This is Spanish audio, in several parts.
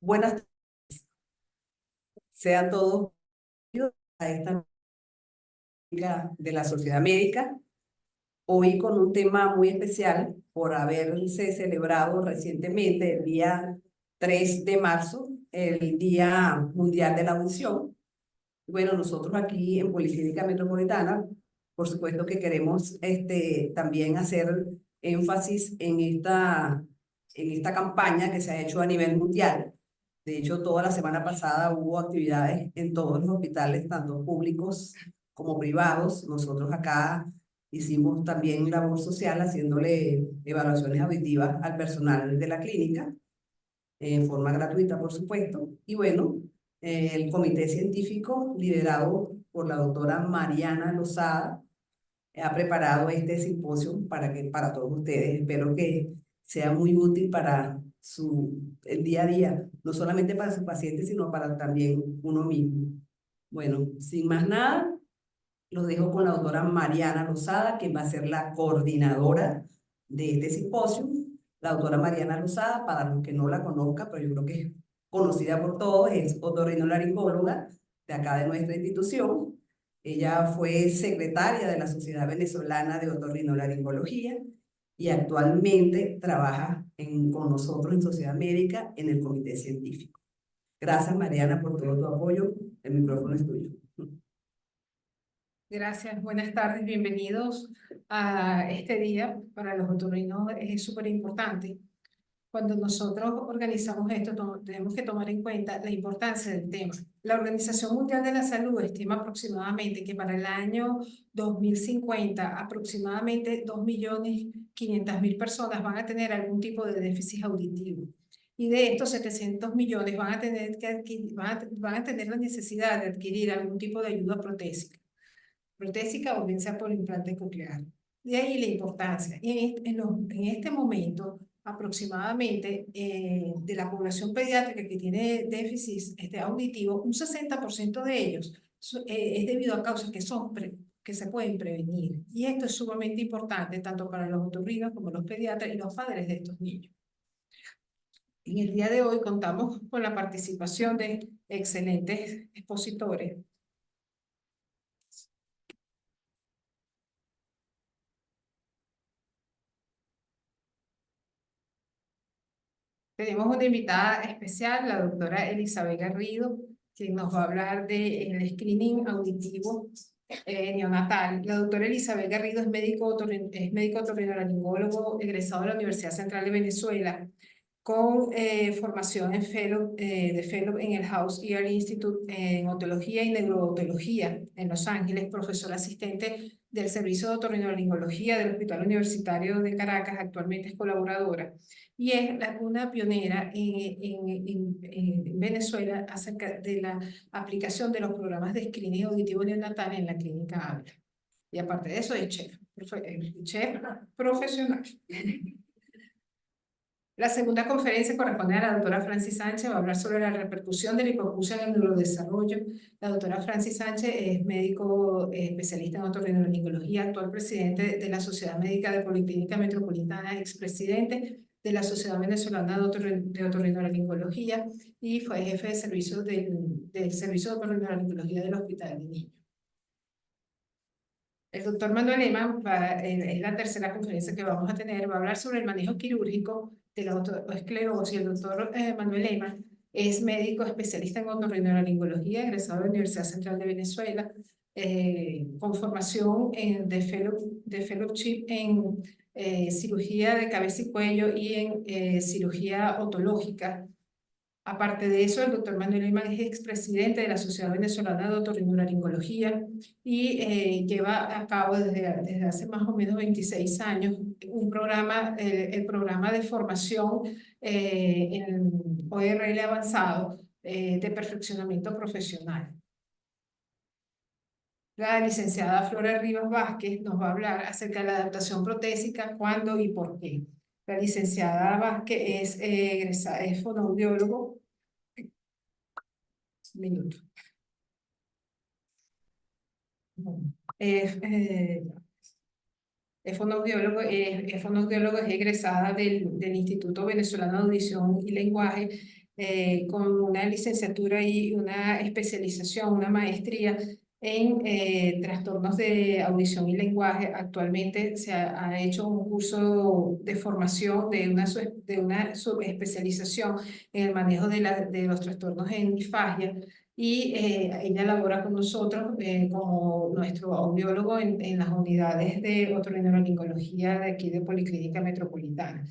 Buenas tardes, sean todos bienvenidos a esta plática de la Sociedad Médica. Hoy con un tema muy especial por haberse celebrado recientemente el día 3 de marzo, el Día Mundial de la Audición. Bueno, nosotros aquí en Policlínica Metropolitana, por supuesto que queremos también hacer énfasis en esta campaña que se ha hecho a nivel mundial. De hecho, toda la semana pasada hubo actividades en todos los hospitales, tanto públicos como privados. Nosotros acá hicimos también labor social haciéndole evaluaciones auditivas al personal de la clínica, en forma gratuita, por supuesto. Y bueno, el comité científico liderado por la doctora Mariana Lozada ha preparado este simposio para todos ustedes. Espero que sea muy útil para el día a día, no solamente para sus pacientes, sino para también uno mismo. Bueno, sin más nada, los dejo con la doctora Mariana Lozada, que va a ser la coordinadora de este simposio. La doctora Mariana Lozada, para los que no la conozcan, pero yo creo que es conocida por todos, es otorrinolaringóloga de acá de nuestra institución. Ella fue secretaria de la Sociedad Venezolana de Otorrinolaringología y actualmente trabaja con nosotros en Sociedad Médica en el comité científico. Gracias, Mariana, por todo tu apoyo. El micrófono es tuyo. Gracias, buenas tardes, bienvenidos a este día. Para los otorrinos es súper importante. Cuando nosotros organizamos esto, tenemos que tomar en cuenta la importancia del tema. La Organización Mundial de la Salud estima aproximadamente que para el año 2050 aproximadamente 2.500.000 personas van a tener algún tipo de déficit auditivo. Y de estos 700 millones van a tener la necesidad de adquirir algún tipo de ayuda protésica o bien sea por implante coclear. De ahí la importancia. En este momento, aproximadamente de la población pediátrica que tiene déficit auditivo, un 60% de ellos es debido a causas que se pueden prevenir. Y esto es sumamente importante tanto para los otorrinos como los pediatras y los padres de estos niños. En el día de hoy contamos con la participación de excelentes expositores. Tenemos una invitada especial, la doctora Elizabeth Garrido, quien nos va a hablar del screening auditivo neonatal. La doctora Elizabeth Garrido es médico otorrinolaringólogo egresado de la Universidad Central de Venezuela, con formación de fellow en el House Ear Institute en otología y neurootología en Los Ángeles, profesor asistente del Servicio de Otorrinolaringología del Hospital Universitario de Caracas, actualmente es colaboradora, y es una pionera en Venezuela acerca de la aplicación de los programas de screening auditivo neonatal en la clínica Ávila. Y aparte de eso, es chef profesional. La segunda conferencia corresponde a la doctora Francis Sánchez, va a hablar sobre la repercusión de la hipoacusia en el neurodesarrollo. La doctora Francis Sánchez es médico especialista en otorrinolaringología, actual presidente de la Sociedad Médica de Policlínica Metropolitana, expresidente de la Sociedad Venezolana de Otorrinolaringología y fue jefe de servicio del Servicio de Otorrinolaringología del Hospital de Niños. El doctor Manuel Lehmann, es la tercera conferencia que vamos a tener, va a hablar sobre el manejo quirúrgico de la otoesclerosis. El doctor Manuel Lehmann es médico especialista en otorrinolaringología, egresado de la Universidad Central de Venezuela, con formación de fellowship en cirugía de cabeza y cuello y en cirugía otológica. Aparte de eso, el doctor Manuel Lehmann es expresidente de la Sociedad Venezolana de Otorrinolaringología y lleva a cabo desde hace más o menos 26 años un programa, el programa de formación en ORL avanzado de perfeccionamiento profesional. La licenciada Flora Rivas Vázquez nos va a hablar acerca de la adaptación protésica, cuándo y por qué. La licenciada Vázquez es fonoaudiólogo. Minuto. Es fonoaudiólogo, es egresada del Instituto Venezolano de Audición y Lenguaje, con una licenciatura y una especialización, una maestría en trastornos de audición y lenguaje. Actualmente se ha hecho un curso de formación de una subespecialización en el manejo de los trastornos en disfagia y ella labora con nosotros como nuestro audiólogo en las unidades de otorrinolaringología de aquí de Policlínica Metropolitana.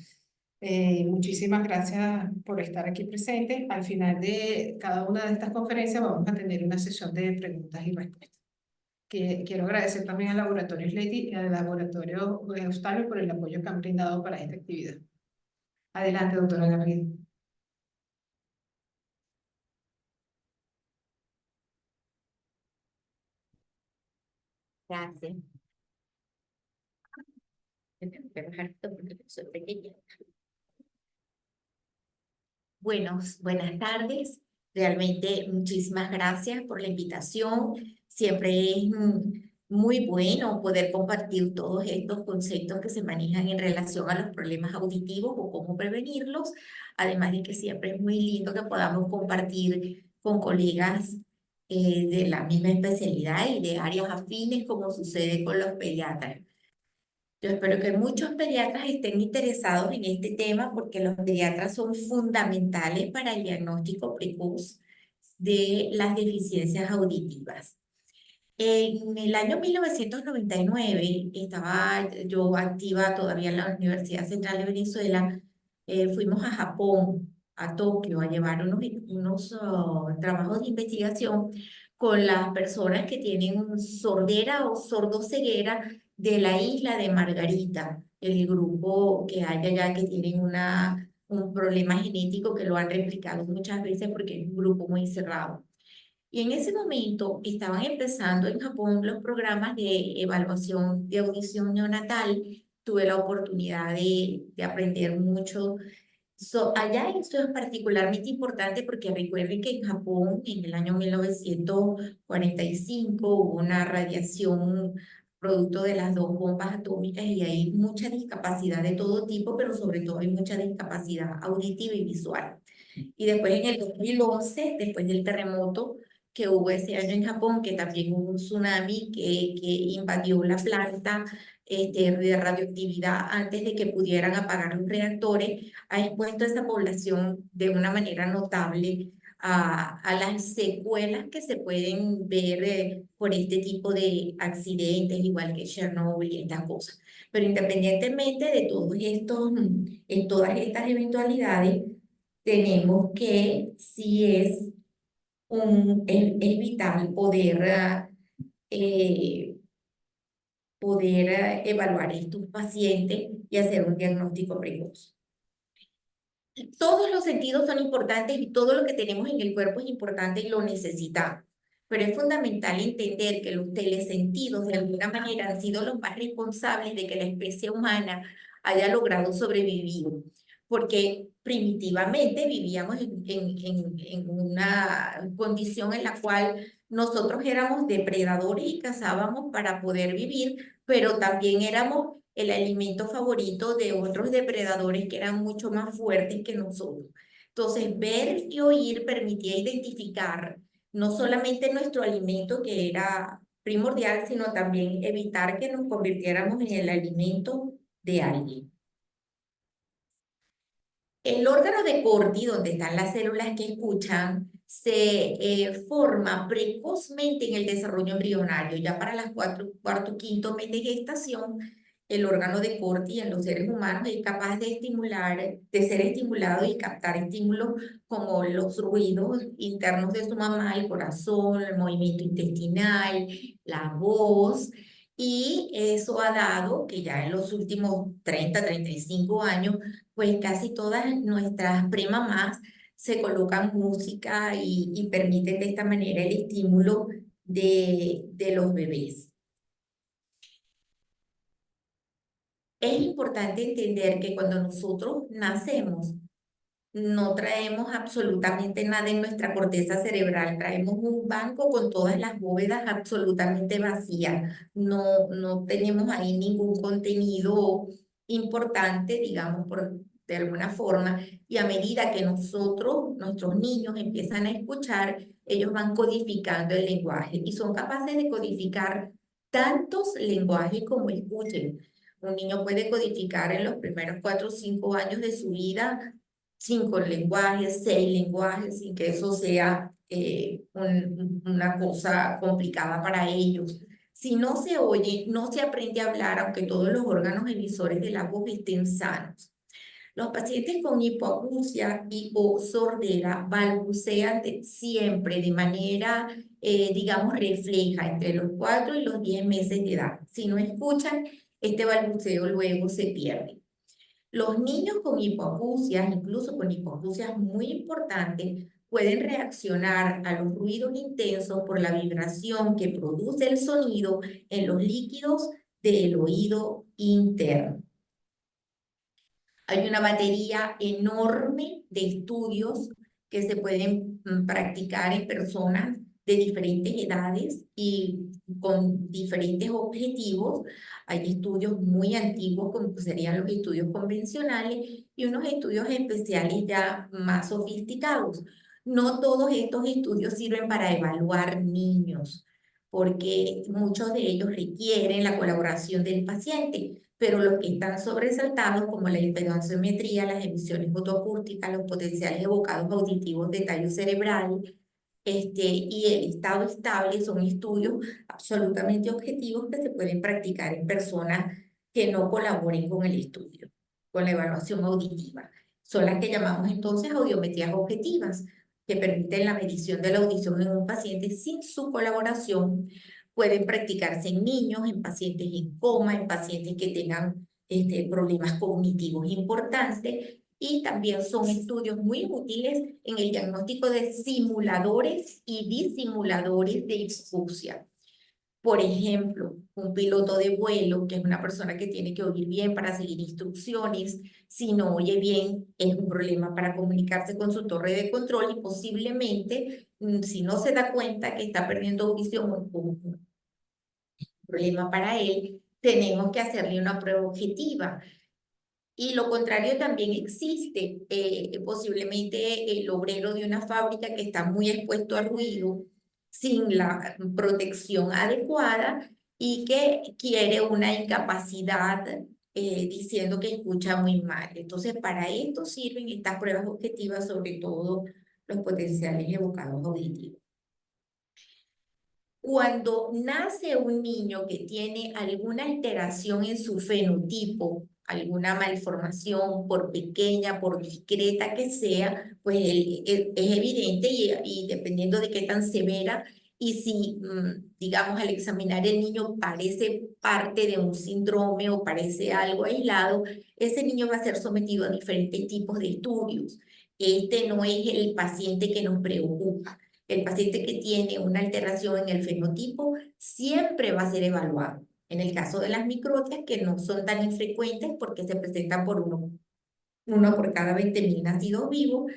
Muchísimas gracias por estar aquí presente. Al final de cada una de estas conferencias vamos a tener una sesión de preguntas y respuestas. Quiero agradecer también al Laboratorio Leti y al Laboratorio Eustabio por el apoyo que han brindado para esta actividad. Adelante, doctora Garrido. Gracias. Tengo que bajar esto porque soy pequeña. Buenas tardes. Realmente muchísimas gracias por la invitación. Siempre es muy bueno poder compartir todos estos conceptos que se manejan en relación a los problemas auditivos o cómo prevenirlos. Además de que siempre es muy lindo que podamos compartir con colegas de la misma especialidad y de áreas afines como sucede con los pediatras. Yo espero que muchos pediatras estén interesados en este tema porque los pediatras son fundamentales para el diagnóstico precoz de las deficiencias auditivas. En el año 1999 estaba yo activa todavía en la Universidad Central de Venezuela. Fuimos a Japón, a Tokio, a llevar unos trabajos de investigación con las personas que tienen sordera o sordoceguera de la isla de Margarita, el grupo que hay allá que tienen un problema genético que lo han replicado muchas veces porque es un grupo muy cerrado. Y en ese momento estaban empezando en Japón los programas de evaluación de audición neonatal. Tuve la oportunidad de aprender mucho. Allá esto es particularmente importante porque recuerden que en Japón en el año 1945 hubo una radiación producto de las dos bombas atómicas y hay mucha discapacidad de todo tipo, pero sobre todo hay mucha discapacidad auditiva y visual. Y después en el 2011, después del terremoto que hubo ese año en Japón, que también hubo un tsunami que invadió la planta de radioactividad antes de que pudieran apagar los reactores, ha expuesto a esa población de una manera notable a las secuelas que se pueden ver por este tipo de accidentes, igual que Chernobyl y estas cosas. Pero independientemente de todos estos, en todas estas eventualidades, tenemos que, si es vital eh, poder evaluar estos pacientes y hacer un diagnóstico precoz. Todos los sentidos son importantes y todo lo que tenemos en el cuerpo es importante y lo necesitamos. Pero es fundamental entender que los telesentidos de alguna manera han sido los más responsables de que la especie humana haya logrado sobrevivir. Porque primitivamente vivíamos en una condición en la cual nosotros éramos depredadores y cazábamos para poder vivir, pero también éramos el alimento favorito de otros depredadores que eran mucho más fuertes que nosotros. Entonces, ver y oír permitía identificar no solamente nuestro alimento, que era primordial, sino también evitar que nos convirtiéramos en el alimento de alguien. El órgano de Corti, donde están las células que escuchan, se forma precozmente en el desarrollo embrionario. Ya para las cuarto, quinto mes de gestación, el órgano de Corti en los seres humanos es capaz de ser estimulado y captar estímulos como los ruidos internos de su mamá, el corazón, el movimiento intestinal, la voz. Y eso ha dado que ya en los últimos 35 años, pues casi todas nuestras premamás se colocan música y permiten de esta manera el estímulo de los bebés. Es importante entender que cuando nosotros nacemos, no traemos absolutamente nada en nuestra corteza cerebral, traemos un banco con todas las bóvedas absolutamente vacías. No tenemos ahí ningún contenido importante, digamos, por de alguna forma, y a medida que nuestros niños empiezan a escuchar, ellos van codificando el lenguaje y son capaces de codificar tantos lenguajes como escuchen. Un niño puede codificar en los primeros 4 o 5 años de su vida 5 lenguajes, 6 lenguajes, sin que eso sea una cosa complicada para ellos. Si no se oye, no se aprende a hablar, aunque todos los órganos emisores de la voz estén sanos. Los pacientes con hipoacusia y o sordera balbucean siempre de manera, digamos, refleja entre los 4 y los 10 meses de edad. Si no escuchan, este balbuceo luego se pierde. Los niños con hipoacusias, incluso con hipoacusias muy importantes, pueden reaccionar a los ruidos intensos por la vibración que produce el sonido en los líquidos del oído interno. Hay una batería enorme de estudios que se pueden practicar en personas de diferentes edades y con diferentes objetivos. Hay estudios muy antiguos, como serían los estudios convencionales, y unos estudios especiales ya más sofisticados. No todos estos estudios sirven para evaluar niños, porque muchos de ellos requieren la colaboración del paciente, pero los que están sobresaltados, como la impedanciometría, las emisiones fotoacústicas, los potenciales evocados auditivos de tallo cerebral, y el estado estable, son estudios absolutamente objetivos que se pueden practicar en personas que no colaboren con el estudio, con la evaluación auditiva. Son las que llamamos entonces audiometrías objetivas, que permiten la medición de la audición en un paciente sin su colaboración. Pueden practicarse en niños, en pacientes en coma, en pacientes que tengan problemas cognitivos importantes, y también son estudios muy útiles en el diagnóstico de simuladores y disimuladores de hipoacusia. Por ejemplo, un piloto de vuelo, que es una persona que tiene que oír bien para seguir instrucciones, si no oye bien, es un problema para comunicarse con su torre de control y posiblemente, si no se da cuenta que está perdiendo audición, un problema para él, tenemos que hacerle una prueba objetiva. Y lo contrario también existe, posiblemente el obrero de una fábrica que está muy expuesto al ruido, sin la protección adecuada y que quiere una incapacidad, diciendo que escucha muy mal. Entonces, para esto sirven estas pruebas objetivas, sobre todo los potenciales evocados auditivos. Cuando nace un niño que tiene alguna alteración en su fenotipo, alguna malformación, por pequeña, por discreta que sea, pues es evidente y dependiendo de qué tan severa, y si, digamos, al examinar el niño parece parte de un síndrome o parece algo aislado, ese niño va a ser sometido a diferentes tipos de estudios. Este no es el paciente que nos preocupa. El paciente que tiene una alteración en el fenotipo siempre va a ser evaluado. En el caso de las microtias, que no son tan infrecuentes porque se presentan por uno por cada 20.000 nacidos vivos,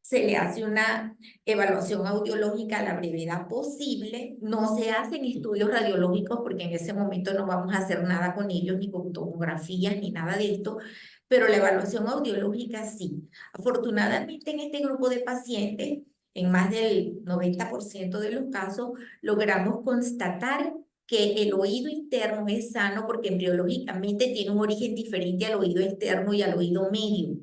se le hace una evaluación audiológica a la brevedad posible. No se hacen estudios radiológicos porque en ese momento no vamos a hacer nada con ellos, ni con tomografías, ni nada de esto, pero la evaluación audiológica sí. Afortunadamente en este grupo de pacientes, en más del 90% de los casos, logramos constatar que el oído interno es sano porque embriológicamente tiene un origen diferente al oído externo y al oído medio.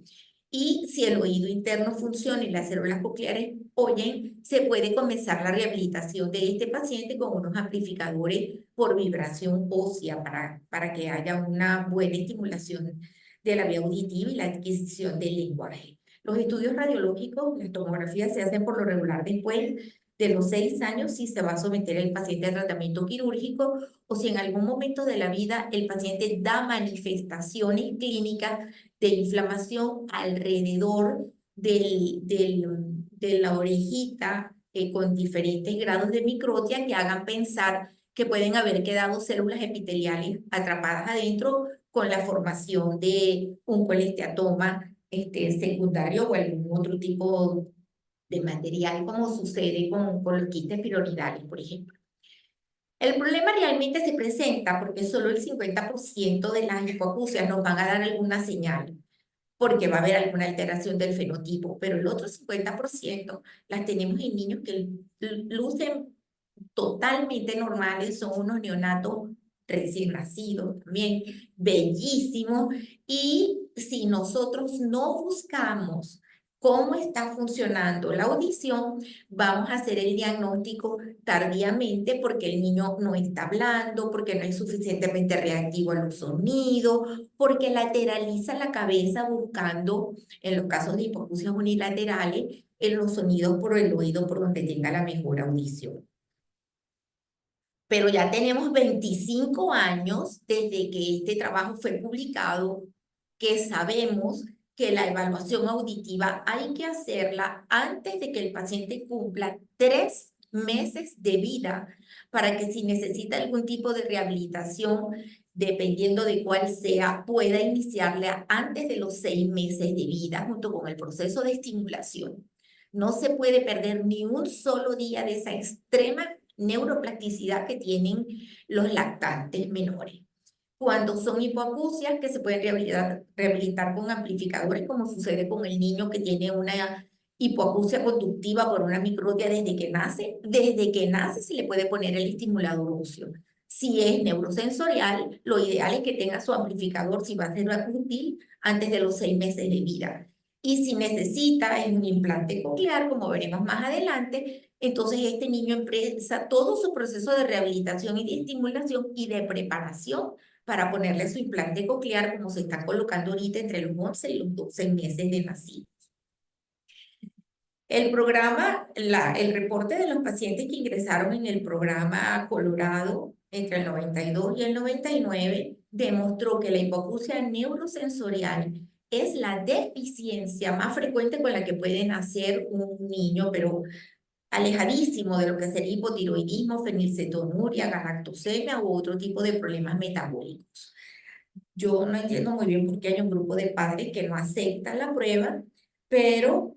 Y si el oído interno funciona y las células cocleares oyen, se puede comenzar la rehabilitación de este paciente con unos amplificadores por vibración ósea para que haya una buena estimulación de la vía auditiva y la adquisición del lenguaje. Los estudios radiológicos, las tomografías se hacen por lo regular después de los 6 años si se va a someter el paciente a tratamiento quirúrgico o si en algún momento de la vida el paciente da manifestaciones clínicas de inflamación alrededor de la orejita, con diferentes grados de microtia que hagan pensar que pueden haber quedado células epiteliales atrapadas adentro con la formación de un colesteatoma secundario o algún otro tipo de material, como sucede con los quistes piramidales, por ejemplo. El problema realmente se presenta porque solo el 50% de las hipoacusias nos van a dar alguna señal. porque va a haber alguna alteración del fenotipo, pero el otro 50% las tenemos en niños que lucen totalmente normales, son unos neonatos recién nacidos también, bellísimos, y si nosotros no buscamos cómo está funcionando la audición, vamos a hacer el diagnóstico tardíamente porque el niño no está hablando, porque no es suficientemente reactivo a los sonidos, porque lateraliza la cabeza buscando, en los casos de hipoacusias unilaterales, en los sonidos por el oído por donde tenga la mejor audición. Pero ya tenemos 25 años desde que este trabajo fue publicado, que sabemos que la evaluación auditiva hay que hacerla antes de que el paciente cumpla 3 meses de vida, para que si necesita algún tipo de rehabilitación, dependiendo de cuál sea, pueda iniciarla antes de los 6 meses de vida, junto con el proceso de estimulación. No se puede perder ni un solo día de esa extrema neuroplasticidad que tienen los lactantes menores. Cuando son hipoacusias que se pueden rehabilitar con amplificadores, como sucede con el niño que tiene una hipoacusia conductiva por una microtia desde que nace se le puede poner el estimulador óseo. Si es neurosensorial, lo ideal es que tenga su amplificador, si va a ser útil, antes de los 6 meses de vida. Y si necesita un implante coclear, como veremos más adelante, entonces este niño empieza todo su proceso de rehabilitación y de estimulación y de preparación para ponerle su implante coclear, como se está colocando ahorita entre los 11 y los 12 meses de nacido. El programa, el reporte de los pacientes que ingresaron en el programa Colorado entre el 92 y el 99 demostró que la hipoacusia neurosensorial es la deficiencia más frecuente con la que puede nacer un niño, pero alejadísimo de lo que sería hipotiroidismo, fenilcetonuria, galactosemia u otro tipo de problemas metabólicos. Yo no entiendo muy bien por qué hay un grupo de padres que no aceptan la prueba, pero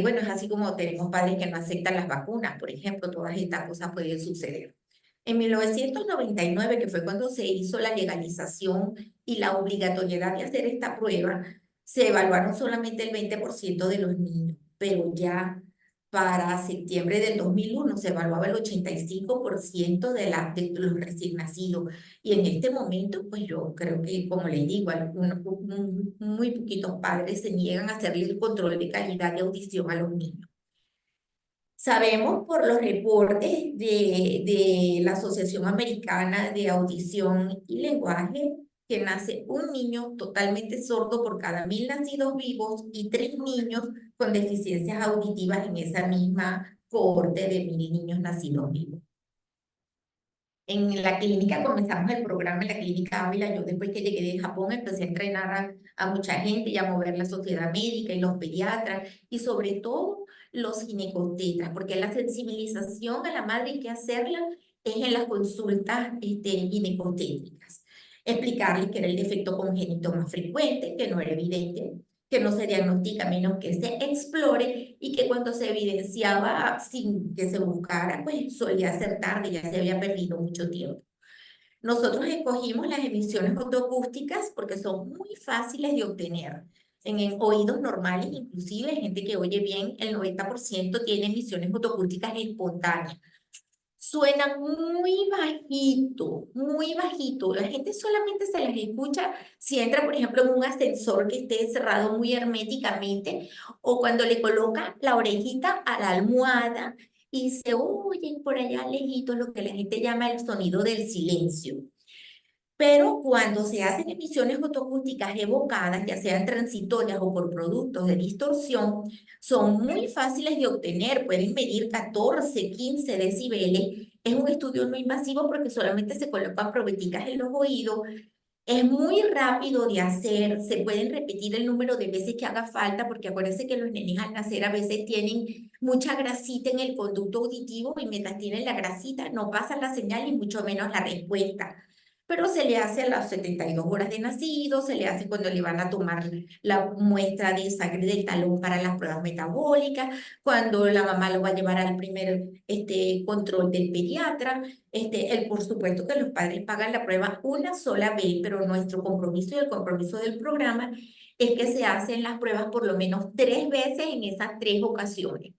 bueno, es así como tenemos padres que no aceptan las vacunas, por ejemplo, todas estas cosas pueden suceder. En 1999, que fue cuando se hizo la legalización y la obligatoriedad de hacer esta prueba, se evaluaron solamente el 20% de los niños, pero ya para septiembre del 2001 se evaluaba el 85% de los recién nacidos. Y en este momento, pues yo creo que, como les digo, muy poquitos padres se niegan a hacerle el control de calidad de audición a los niños. Sabemos por los reportes de la Asociación Americana de Audición y Lenguaje que nace un niño totalmente sordo por cada 1000 nacidos vivos y 3 niños con deficiencias auditivas en esa misma cohorte de 1000 niños nacidos vivos. En la clínica comenzamos el programa en la clínica Ávila. Yo después que llegué de Japón empecé a entrenar a mucha gente y a mover la sociedad médica y los pediatras y sobre todo los ginecobstetras, porque la sensibilización a la madre hay que hacerla es en las consultas ginecobstétricas. Explicarles que era el defecto congénito más frecuente, que no era evidente, que no se diagnostica a menos que se explore y que cuando se evidenciaba sin que se buscara, pues solía ser tarde, ya se había perdido mucho tiempo. Nosotros escogimos las emisiones otoacústicas porque son muy fáciles de obtener. En oídos normales, inclusive gente que oye bien, el 90% tiene emisiones otoacústicas espontáneas. Suenan muy bajito, muy bajito. La gente solamente se las escucha si entra, por ejemplo, en un ascensor que esté cerrado muy herméticamente o cuando le coloca la orejita a la almohada y se oyen por allá lejitos lo que la gente llama el sonido del silencio. Pero cuando se hacen emisiones otoacústicas evocadas, ya sean transitorias o por productos de distorsión, son muy fáciles de obtener, pueden medir 14, 15 decibeles. Es un estudio no invasivo porque solamente se colocan probeticas en los oídos. Es muy rápido de hacer, se pueden repetir el número de veces que haga falta, porque acuérdense que los nenes al nacer a veces tienen mucha grasita en el conducto auditivo y mientras tienen la grasita no pasa la señal y mucho menos la respuesta. pero se le hace a las 72 horas de nacido, se le hace cuando le van a tomar la muestra de sangre del talón para las pruebas metabólicas, cuando la mamá lo va a llevar al primer control del pediatra. Por supuesto que los padres pagan la prueba una sola vez, pero nuestro compromiso y el compromiso del programa es que se hacen las pruebas por lo menos 3 veces en esas 3 ocasiones.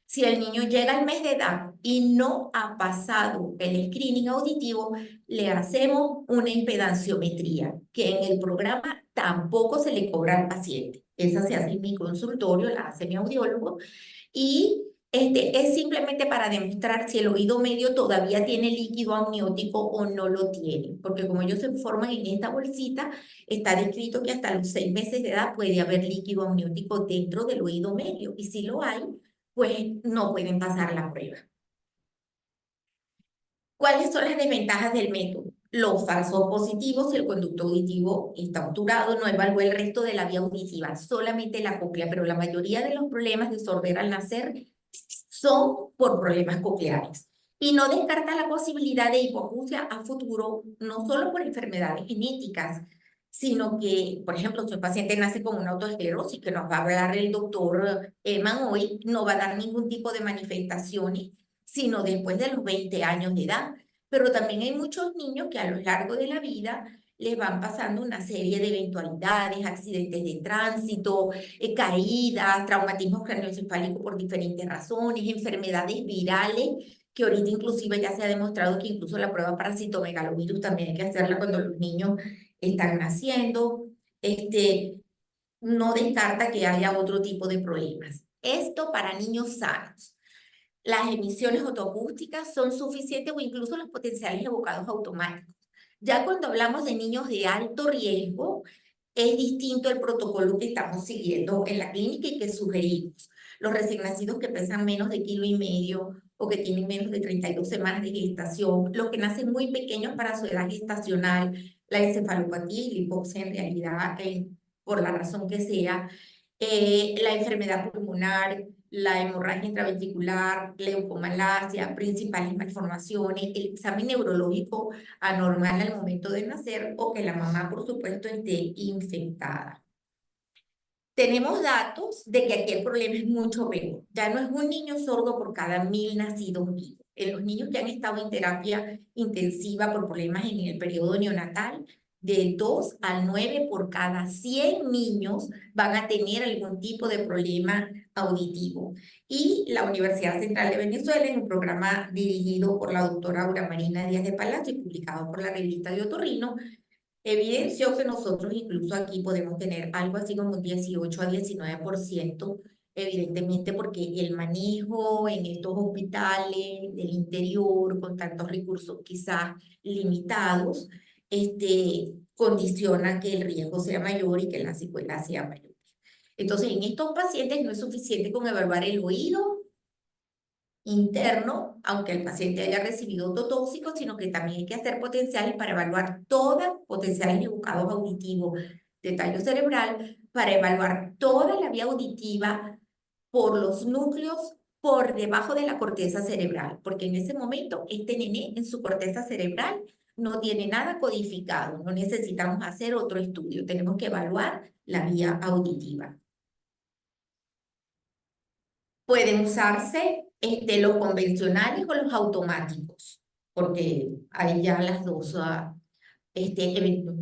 Si el niño llega al mes de edad y no ha pasado el screening auditivo, le hacemos una impedanciometría, que en el programa tampoco se le cobra al paciente. Esa se hace en mi consultorio, la hace mi audiólogo, y es simplemente para demostrar si el oído medio todavía tiene líquido amniótico o no lo tiene, porque como ellos se forman en esta bolsita, está descrito que hasta los 6 meses de edad puede haber líquido amniótico dentro del oído medio, y si lo hay, pues no pueden pasar la prueba. ¿Cuáles son las desventajas del método? Los falsos positivos, si el conducto auditivo está obturado, no evalúa el resto de la vía auditiva, solamente la cóclea, pero la mayoría de los problemas de sordera al nacer son por problemas cocleares. Y no descarta la posibilidad de hipoacusia a futuro, no solo por enfermedades genéticas, sino que, por ejemplo, si un paciente nace con una autoesclerosis, que nos va a hablar el doctor Eman hoy, no va a dar ningún tipo de manifestaciones, sino después de los 20 años de edad. Pero también hay muchos niños que a lo largo de la vida les van pasando una serie de eventualidades, accidentes de tránsito, caídas, traumatismos craneoencefálicos por diferentes razones, enfermedades virales, que ahorita inclusive ya se ha demostrado que incluso la prueba para citomegalovirus también hay que hacerla cuando los niños están naciendo. No descarta que haya otro tipo de problemas. Esto para niños sanos. Las emisiones otoacústicas son suficientes o incluso los potenciales evocados automáticos. Ya cuando hablamos de niños de alto riesgo, es distinto el protocolo que estamos siguiendo en la clínica y que sugerimos. Los recién nacidos que pesan menos de 1,5 kilos o que tienen menos de 32 semanas de gestación, los que nacen muy pequeños para su edad gestacional, la encefalopatía y la hipoxia en realidad, por la razón que sea, la enfermedad pulmonar, la hemorragia intraventricular, leucomalacia, principales malformaciones, el examen neurológico anormal al momento de nacer o que la mamá, por supuesto, esté infectada. Tenemos datos de que aquí el problema es mucho peor. Ya no es un niño sordo por cada 1,000 nacidos vivos. En los niños que han estado en terapia intensiva por problemas en el periodo neonatal, de 2 a 9 por cada 100 niños van a tener algún tipo de problema auditivo. Y la Universidad Central de Venezuela, en un programa dirigido por la doctora Aura Marina Díaz de Palacio y publicado por la revista de Otorrino, evidenció que nosotros incluso aquí podemos tener algo así como un 18 a 19%, evidentemente porque el manejo en estos hospitales del interior con tantos recursos quizás limitados, condiciona que el riesgo sea mayor y que la secuela sea mayor. Entonces, en estos pacientes no es suficiente con evaluar el oído interno, aunque el paciente haya recibido ototóxico, sino que también hay que hacer potenciales para evaluar todas, potenciales evocados auditivos de tallo cerebral, para evaluar toda la vía auditiva por los núcleos por debajo de la corteza cerebral, porque en ese momento este nené en su corteza cerebral no tiene nada codificado, no necesitamos hacer otro estudio, tenemos que evaluar la vía auditiva. Pueden usarse los convencionales o los automáticos, porque hay ya las dos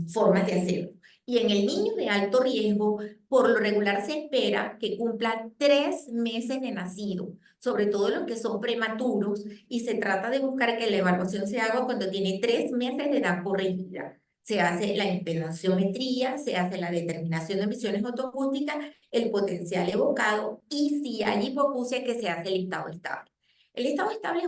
formas de hacerlo. Y en el niño de alto riesgo, por lo regular se espera que cumpla 3 meses de nacido, sobre todo los que son prematuros, y se trata de buscar que la evaluación se haga cuando tiene 3 meses de edad corregida. Se hace la impedanciometría, se hace la determinación de emisiones otoacústicas, el potencial evocado y si hay hipoacusia que se hace el estado estable. El estado estable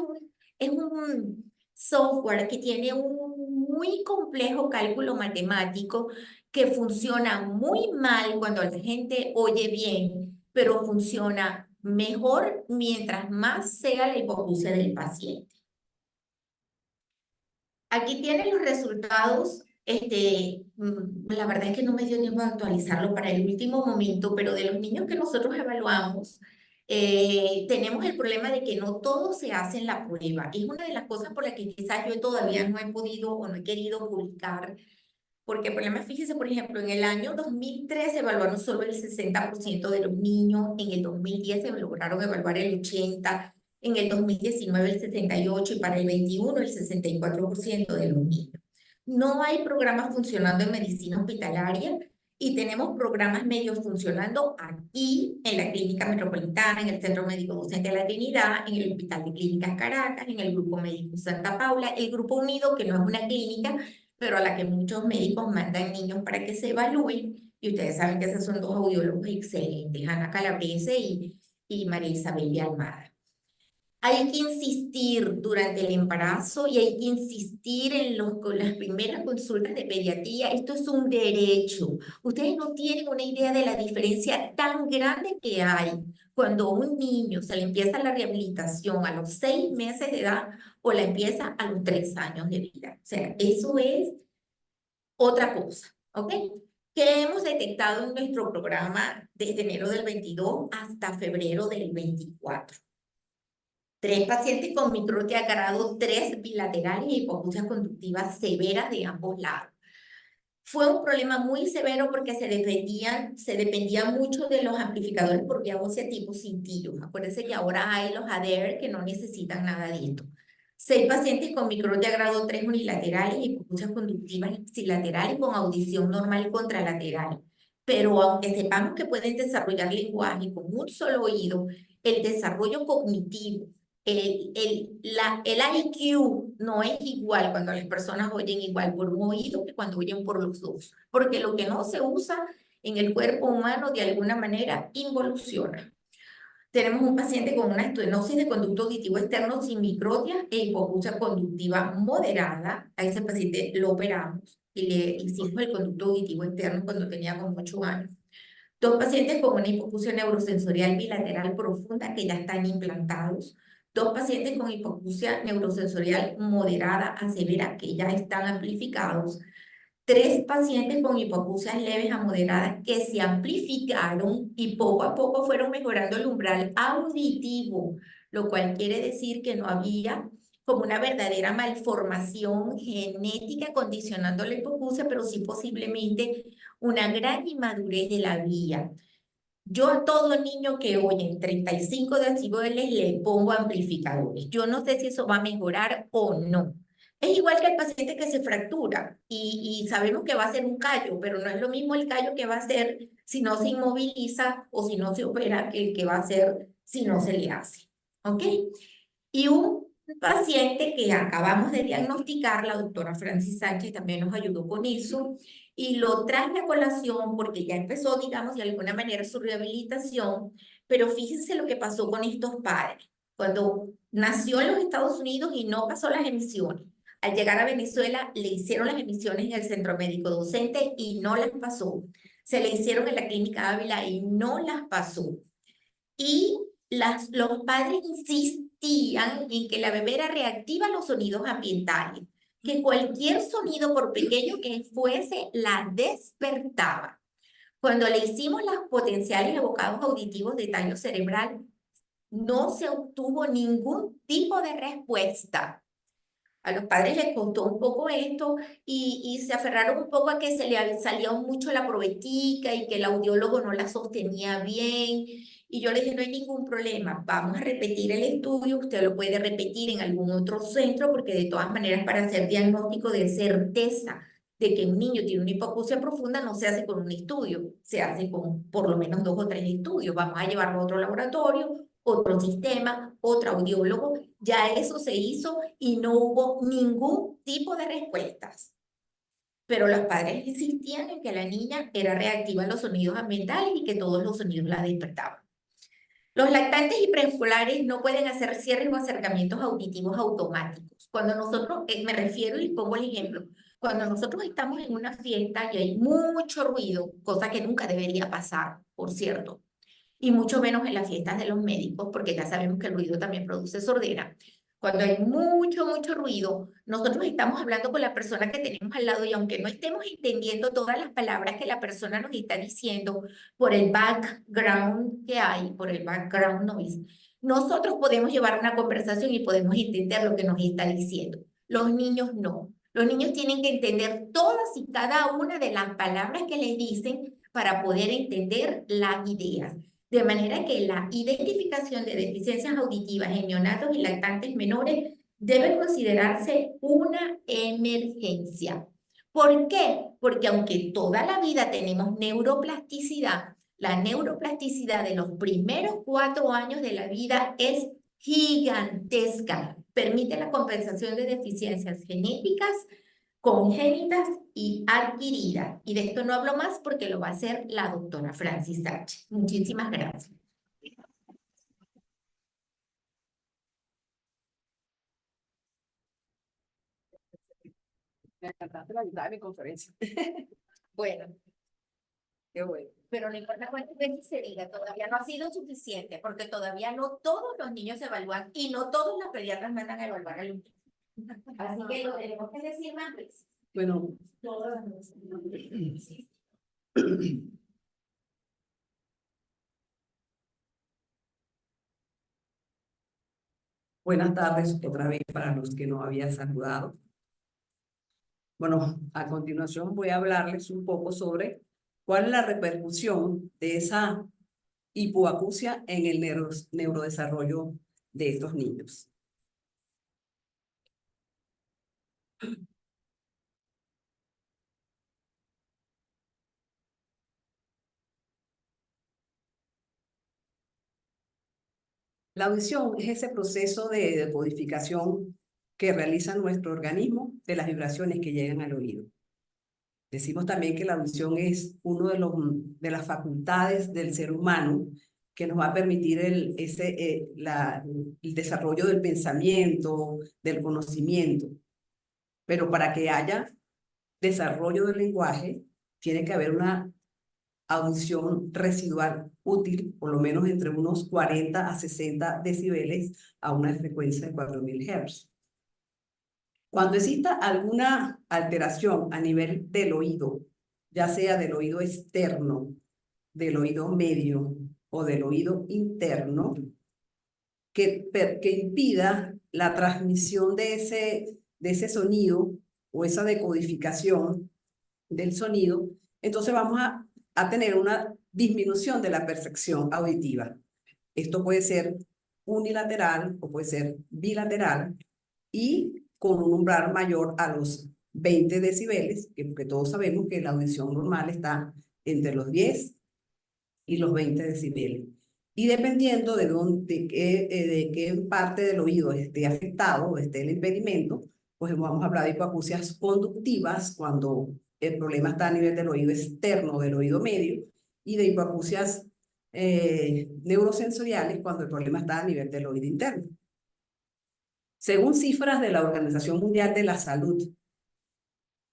es un software que tiene un muy complejo cálculo matemático que funciona muy mal cuando la gente oye bien, pero funciona mejor mientras más sea la hipoacusia del paciente. Aquí tienen los resultados. La verdad es que no me dio tiempo de actualizarlo para el último momento, pero de los niños que nosotros evaluamos, Tenemos el problema de que no todo se hace en la prueba. Es una de las cosas por las que quizás yo todavía no he podido o no he querido publicar, porque el problema, fíjese, por ejemplo, en el año 2013 se evaluaron solo el 60% de los niños, en el 2010 se lograron evaluar el 80%, en el 2019 el 68% y para el 21 el 64% de los niños. No hay programas funcionando en medicina hospitalaria y tenemos programas medios funcionando aquí en la Clínica Metropolitana, en el Centro Médico Docente de la Trinidad, en el Hospital de Clínicas Caracas, en el Grupo Médico Santa Paula, el Grupo Unido, que no es una clínica, pero a la que muchos médicos mandan niños para que se evalúen. Y ustedes saben que esos son dos audiólogos excelentes, Ana Calabrese y María Isabel de Almada. Hay que insistir durante el embarazo y hay que insistir con las primeras consultas de pediatría. Esto es un derecho. Ustedes no tienen una idea de la diferencia tan grande que hay cuando a un niño se le empieza la rehabilitación a los 6 meses de edad o la empieza a los 3 años de vida. O sea, eso es otra cosa, ¿ok? ¿Qué hemos detectado en nuestro programa desde enero del 22 hasta febrero del 24? 3 pacientes con microtia grado 3 bilaterales y hipoacusia conductiva severa de ambos lados. Fue un problema muy severo porque se dependía mucho de los amplificadores por vía ósea tipo cintillo. Acuérdense que ahora hay los ADER que no necesitan nada de esto. 6 pacientes con microtia grado 3 unilaterales y hipoacusia conductiva ipsilateral y con audición normal contralateral. Pero aunque sepamos que pueden desarrollar lenguaje con un solo oído, el desarrollo cognitivo, el IQ no es igual cuando las personas oyen igual por un oído que cuando oyen por los dos, porque lo que no se usa en el cuerpo humano de alguna manera involuciona. Tenemos un paciente con una estenosis de conducto auditivo externo sin microtia e hipoacusia conductiva moderada. A ese paciente lo operamos y le hicimos el conducto auditivo externo cuando tenía como 8 años. 2 pacientes con una hipoacusia neurosensorial bilateral profunda que ya están implantados. 2 pacientes con hipoacusia neurosensorial moderada a severa que ya están amplificados. 3 pacientes con hipoacusias leves a moderadas que se amplificaron y poco a poco fueron mejorando el umbral auditivo, lo cual quiere decir que no había como una verdadera malformación genética condicionando la hipoacusia, pero sí posiblemente una gran inmadurez de la vía. Yo a todo niño que oye en 35 decibeles le pongo amplificadores. Yo no sé si eso va a mejorar o no. Es igual que el paciente que se fractura y sabemos que va a ser un callo, pero no es lo mismo el callo que va a ser si no se inmoviliza o si no se opera que el que va a ser si no se le hace. ¿Ok? Y un paciente que acabamos de diagnosticar, la doctora Francis Sánchez también nos ayudó con eso, y lo traje a colación porque ya empezó, digamos, de alguna manera su rehabilitación, pero fíjense lo que pasó con estos padres. Cuando nació en los Estados Unidos y no pasó las emisiones, al llegar a Venezuela le hicieron las emisiones en el Centro Médico Docente y no las pasó. Se le hicieron en la Clínica Ávila y no las pasó. Y los padres insistían en que la bebé era reactiva a los sonidos ambientales, que cualquier sonido, por pequeño que fuese, la despertaba. Cuando le hicimos los potenciales evocados auditivos de tallo cerebral, no se obtuvo ningún tipo de respuesta. A los padres les costó un poco esto y se aferraron un poco a que se le salía mucho la probetica y que el audiólogo no la sostenía bien. Y yo les dije, no hay ningún problema, vamos a repetir el estudio, usted lo puede repetir en algún otro centro, porque de todas maneras para hacer diagnóstico de certeza de que un niño tiene una hipoacusia profunda no se hace con un estudio, se hace con por lo menos 2 o 3 estudios. Vamos a llevarlo a otro laboratorio, otro sistema, otro audiólogo. Ya eso se hizo y no hubo ningún tipo de respuestas. Pero los padres insistían en que la niña era reactiva a los sonidos ambientales y que todos los sonidos la despertaban. Los lactantes y preescolares no pueden hacer cierres o acercamientos auditivos automáticos. Cuando nosotros, me refiero y pongo el ejemplo, cuando nosotros estamos en una fiesta y hay mucho ruido, cosa que nunca debería pasar, por cierto, y mucho menos en las fiestas de los médicos, porque ya sabemos que el ruido también produce sordera. Cuando hay mucho ruido, nosotros estamos hablando con la persona que tenemos al lado y aunque no estemos entendiendo todas las palabras que la persona nos está diciendo por el background que hay, por el background noise, nosotros podemos llevar una conversación y podemos entender lo que nos está diciendo. Los niños no. Los niños tienen que entender todas y cada una de las palabras que les dicen para poder entender las ideas. De manera que la identificación de deficiencias auditivas en neonatos y lactantes menores debe considerarse una emergencia. ¿Por qué? Porque aunque toda la vida tenemos neuroplasticidad, la neuroplasticidad de los primeros 4 años de la vida es gigantesca. Permite la compensación de deficiencias genéticas, congénitas y adquiridas. Y de esto no hablo más porque lo va a hacer la doctora Francis Sánchez. Muchísimas gracias. Me encantaste la mitad de mi conferencia. Bueno, Qué bueno. pero no importa cuántas veces se diga, todavía no ha sido suficiente porque todavía no todos los niños se evalúan y no todos los pediatras mandan a evaluar al niño. Así que lo tenemos que decir más veces. Bueno, Todas las veces. buenas tardes otra vez para los que no había saludado. Bueno, a continuación voy a hablarles un poco sobre cuál es la repercusión de esa hipoacusia en el neurodesarrollo de estos niños. La audición es ese proceso de decodificación que realiza nuestro organismo de las vibraciones que llegan al oído. Decimos también que la audición es uno de las facultades del ser humano que nos va a permitir el desarrollo del pensamiento, del conocimiento. Pero para que haya desarrollo del lenguaje, tiene que haber una audición residual útil, por lo menos entre unos 40 a 60 decibeles a una frecuencia de 4000 Hz. Cuando exista alguna alteración a nivel del oído, ya sea del oído externo, del oído medio o del oído interno, que impida la transmisión de ese sonido o esa decodificación del sonido, entonces vamos a tener una disminución de la percepción auditiva. Esto puede ser unilateral o puede ser bilateral y con un umbral mayor a los 20 decibeles, porque todos sabemos que la audición normal está entre los 10 y los 20 decibeles. Y dependiendo de qué parte del oído esté afectado o esté el impedimento, pues vamos a hablar de hipoacusias conductivas cuando el problema está a nivel del oído externo, del oído medio, y de hipoacusias neurosensoriales cuando el problema está a nivel del oído interno. Según cifras de la Organización Mundial de la Salud,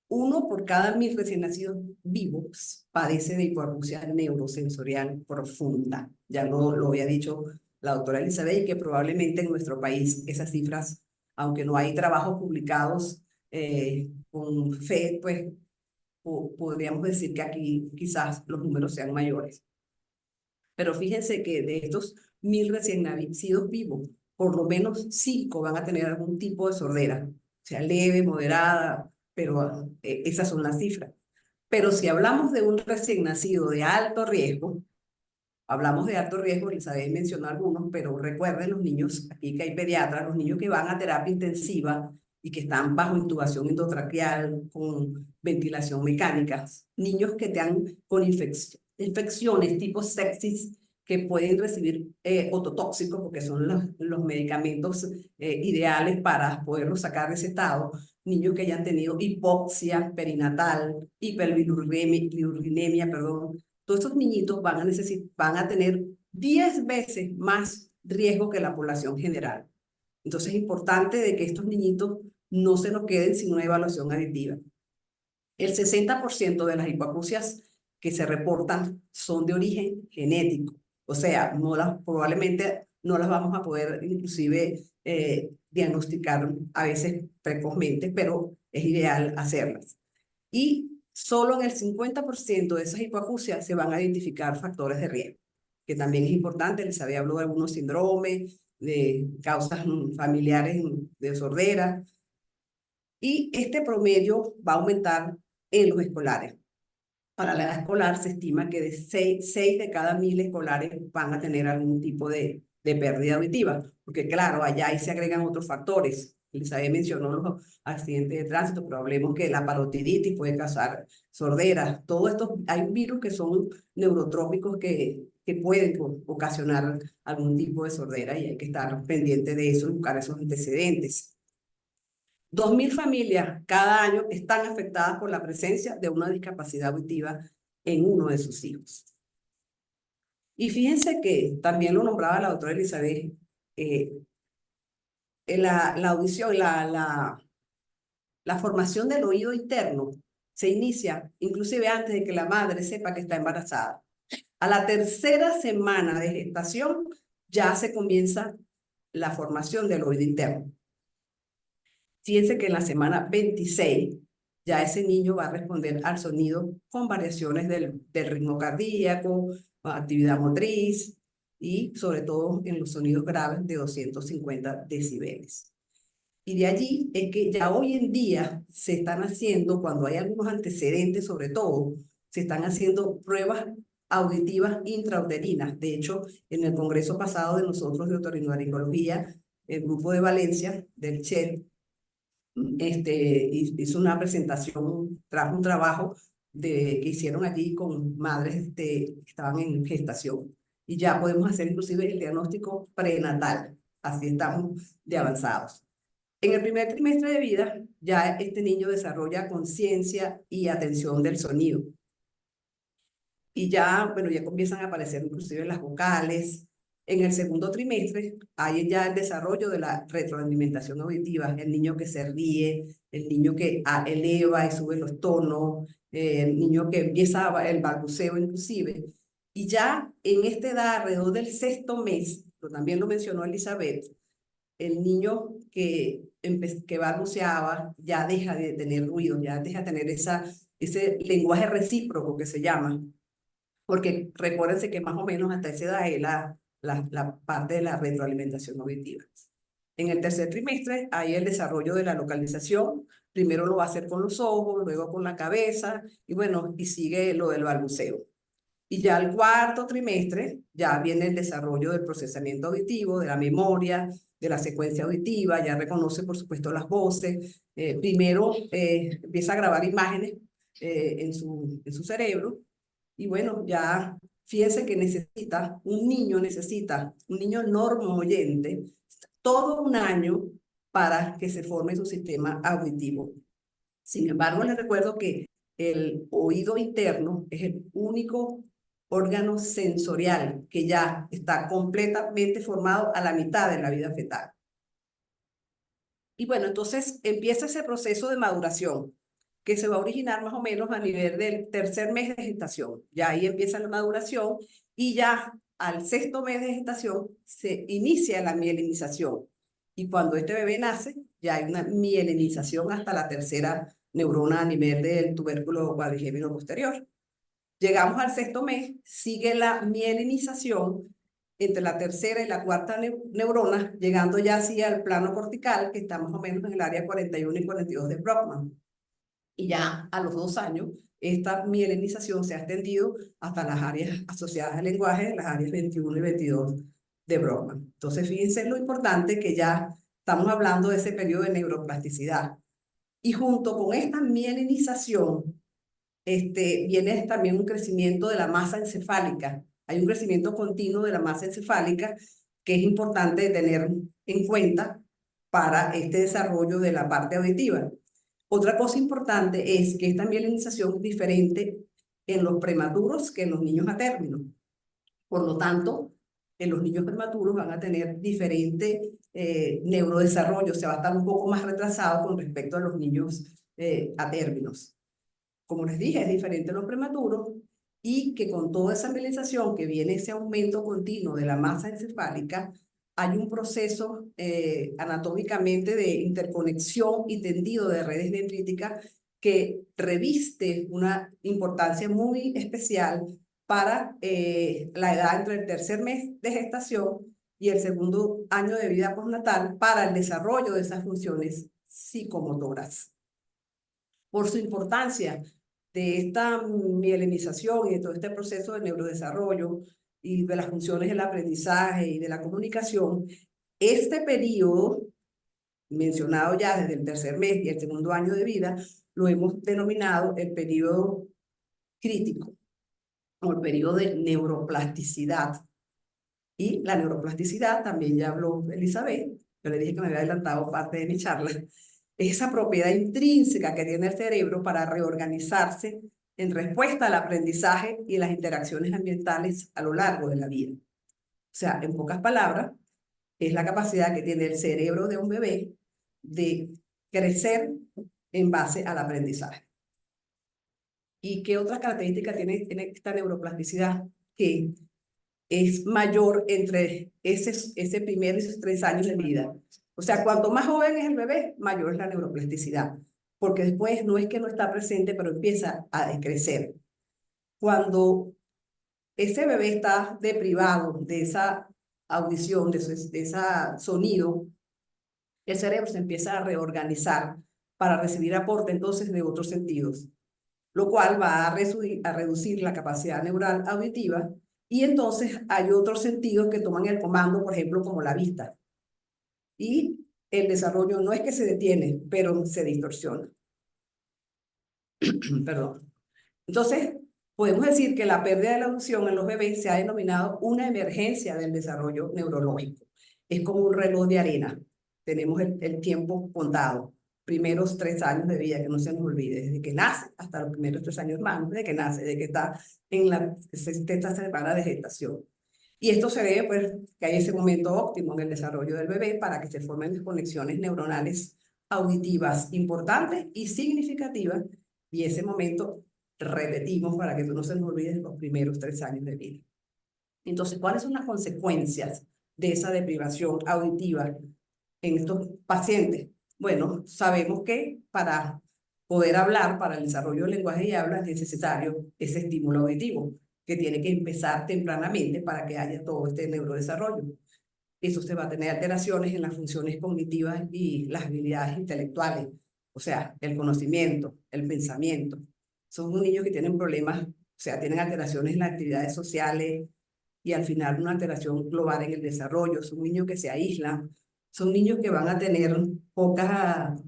1 por cada 1000 recién nacidos vivos padece de hipoacusia neurosensorial profunda. Ya lo había dicho la doctora Elizabeth, y que probablemente en nuestro país esas cifras, aunque no hay trabajos publicados con fe, pues podríamos decir que aquí quizás los números sean mayores. Pero fíjense que de estos 1000 recién nacidos vivos, por lo menos 5 van a tener algún tipo de sordera, sea leve, moderada, pero esas son las cifras. Pero si hablamos de un recién nacido de alto riesgo, hablamos de alto riesgo, Elizabeth mencionó algunos, pero recuerden los niños, aquí que hay pediatras, los niños que van a terapia intensiva y que están bajo intubación endotraqueal con ventilación mecánica, niños que están con infecciones tipo sepsis que pueden recibir ototóxicos, porque son los medicamentos ideales para poderlos sacar de ese estado, niños que hayan tenido hipoxia perinatal, hiperbilirubinemia, perdón. Todos estos niñitos van a tener 10 veces más riesgo que la población general. Entonces es importante de que estos niñitos no se nos queden sin una evaluación aditiva. El 60% de las hipoacusias que se reportan son de origen genético. O sea, probablemente no las vamos a poder inclusive diagnosticar a veces precozmente, pero es ideal hacerlas. Y solo en el 50% de esas hipoacusias se van a identificar factores de riesgo, que también es importante. Les había hablado de algunos síndromes, de causas familiares de sordera. Y este promedio va a aumentar en los escolares. Para la edad escolar se estima que de 6 de cada 1000 escolares van a tener algún tipo de pérdida auditiva, porque claro, allá ahí se agregan otros factores. Elizabeth mencionó los accidentes de tránsito, pero hablemos que la parotiditis puede causar sordera. Todo esto, hay virus que son neurotrópicos que pueden ocasionar algún tipo de sordera y hay que estar pendiente de eso y buscar esos antecedentes. 2000 familias cada año están afectadas por la presencia de una discapacidad auditiva en uno de sus hijos. Y fíjense que también lo nombraba la doctora Elizabeth, la audición, la formación del oído interno se inicia inclusive antes de que la madre sepa que está embarazada. A la tercera semana de gestación ya se comienza la formación del oído interno. Fíjense que en la semana 26 ya ese niño va a responder al sonido con variaciones del ritmo cardíaco, actividad motriz y sobre todo en los sonidos graves de 250 decibeles. Y de allí es que ya hoy en día se están haciendo, cuando hay algunos antecedentes sobre todo, se están haciendo pruebas auditivas intrauterinas. De hecho, en el congreso pasado de nosotros de otorrinolaringología, el grupo de Valencia, del CHET, hizo una presentación, trajo un trabajo que hicieron allí con madres que estaban en gestación. Y ya podemos hacer inclusive el diagnóstico prenatal. Así estamos de avanzados. En el primer trimestre de vida, ya este niño desarrolla conciencia y atención del sonido. Y ya, bueno, ya comienzan a aparecer inclusive las vocales. En el segundo trimestre hay ya el desarrollo de la retroalimentación auditiva, el niño que se ríe, el niño que eleva y sube los tonos, el niño que empieza el balbuceo inclusive. Y ya en esta edad, alrededor del 6º mes, pero también lo mencionó Elizabeth, el niño que balbuceaba ya deja de tener ruido, ya deja de tener ese lenguaje recíproco que se llama. Porque recuérdense que más o menos hasta esa edad es la parte de la retroalimentación auditiva. En el tercer trimestre hay el desarrollo de la localización. Primero lo va a hacer con los ojos, luego con la cabeza, y bueno, y sigue lo del balbuceo. Y ya al cuarto trimestre ya viene el desarrollo del procesamiento auditivo, de la memoria, de la secuencia auditiva, ya reconoce por supuesto las voces. Primero empieza a grabar imágenes en su cerebro. Y bueno, ya fíjense que un niño normoyente, todo un año para que se forme su sistema auditivo. Sin embargo, les recuerdo que el oído interno es el único órgano sensorial que ya está completamente formado a la mitad de la vida fetal. Y bueno, entonces empieza ese proceso de maduración, que se va a originar más o menos a nivel del tercer mes de gestación. Ya ahí empieza la maduración y ya al 6º mes de gestación se inicia la mielinización. Y cuando este bebé nace, ya hay una mielinización hasta la tercera neurona a nivel del tubérculo cuadrigémino posterior. Llegamos al 6º mes, sigue la mielinización entre la tercera y la cuarta neurona, llegando ya así al plano cortical, que está más o menos en el área 41 y 42 de Brockman. Y ya a los 2 años, esta mielinización se ha extendido hasta las áreas asociadas al lenguaje, las áreas 21 y 22 de Brockman. Entonces, fíjense lo importante que ya estamos hablando de ese periodo de neuroplasticidad. Y junto con esta mielinización, viene también un crecimiento de la masa encefálica. Hay un crecimiento continuo de la masa encefálica que es importante tener en cuenta para este desarrollo de la parte auditiva. Otra cosa importante es que esta mielinización es diferente en los prematuros que en los niños a término. Por lo tanto, en los niños prematuros van a tener diferente neurodesarrollo, se va a estar un poco más retrasado con respecto a los niños a términos. Como les dije, es diferente en los prematuros y que con toda esa mielinización que viene ese aumento continuo de la masa encefálica, hay un proceso anatómicamente de interconexión y tendido de redes dendríticas que reviste una importancia muy especial para la edad entre el tercer mes de gestación y el segundo año de vida postnatal para el desarrollo de esas funciones psicomotoras. Por su importancia de esta mielinización y de todo este proceso de neurodesarrollo y de las funciones del aprendizaje y de la comunicación, este periodo mencionado ya desde el tercer mes y el segundo año de vida, lo hemos denominado el periodo crítico o el periodo de neuroplasticidad. Y la neuroplasticidad, también ya habló Elizabeth, yo le dije que me había adelantado parte de mi charla, esa propiedad intrínseca que tiene el cerebro para reorganizarse en respuesta al aprendizaje y las interacciones ambientales a lo largo de la vida. O sea, en pocas palabras, es la capacidad que tiene el cerebro de un bebé de crecer en base al aprendizaje. ¿Y qué otras características tiene esta neuroplasticidad? Que es mayor entre ese primer y esos 3 años de vida. O sea, cuanto más joven es el bebé, mayor es la neuroplasticidad, porque después no es que no está presente, pero empieza a crecer. Cuando ese bebé está deprivado de esa audición, de ese sonido, el cerebro se empieza a reorganizar para recibir aporte entonces de otros sentidos, lo cual va a reducir la capacidad neural auditiva. Y entonces hay otros sentidos que toman el comando, por ejemplo, como la vista. Y el desarrollo no es que se detiene, pero se distorsiona. Perdón. Entonces, podemos decir que la pérdida de la audición en los bebés se ha denominado una emergencia del desarrollo neurológico. Es como un reloj de arena. Tenemos el tiempo contado. Primeros 3 años de vida, que no se nos olvide, desde que nace hasta los primeros 3 años más, desde que nace, desde que está en la sexta semana de gestación. Y esto se debe, pues, que hay ese momento óptimo en el desarrollo del bebé para que se formen conexiones neuronales auditivas importantes y significativas, y ese momento, repetimos para que no se nos olvide, los primeros 3 años de vida. Entonces, ¿cuáles son las consecuencias de esa deprivación auditiva en estos pacientes? Bueno, sabemos que para poder hablar, para el desarrollo del lenguaje y habla, es necesario ese estímulo auditivo, que tiene que empezar tempranamente para que haya todo este neurodesarrollo. Eso se va a tener alteraciones en las funciones cognitivas y las habilidades intelectuales, o sea, el conocimiento, el pensamiento. Son niños que tienen problemas, o sea, tienen alteraciones en las actividades sociales y al final una alteración global en el desarrollo. Son niños que se aíslan, son niños que van a tener pocas,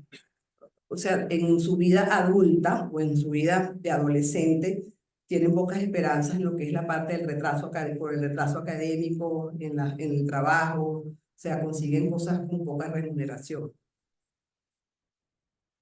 o sea, en su vida adulta o en su vida de adolescente, tienen pocas esperanzas en lo que es la parte del retraso, por el retraso académico, en el trabajo, o sea, consiguen cosas con poca remuneración.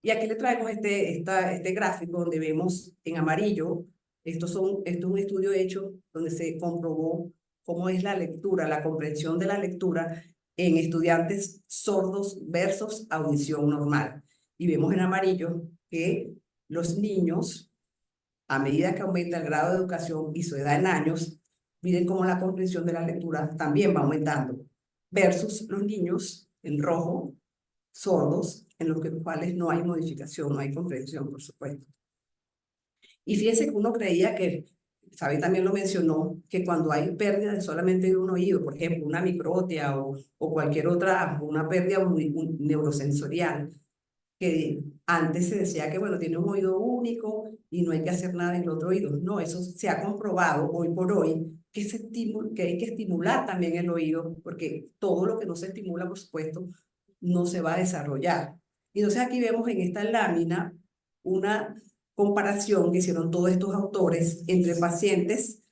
Y aquí le traemos este gráfico donde vemos en amarillo, esto es un estudio hecho donde se comprobó cómo es la lectura, la comprensión de la lectura en estudiantes sordos versus audición normal. Y vemos en amarillo que los niños, a medida que aumenta el grado de educación y su edad en años, miren cómo la comprensión de la lectura también va aumentando, versus los niños en rojo, sordos, en los cuales no hay modificación, no hay comprensión, por supuesto. Y fíjense que uno creía que, Sabi también lo mencionó, que cuando hay pérdida de solamente de un oído, por ejemplo, una microtia o cualquier otra, una pérdida neurosensorial, que antes se decía que, bueno, tiene un oído único y no hay que hacer nada en el otro oído. No, eso se ha comprobado hoy por hoy, que hay que estimular también el oído, porque todo lo que no se estimula, por supuesto, no se va a desarrollar. Y entonces aquí vemos en esta lámina una comparación que hicieron todos estos autores entre pacientes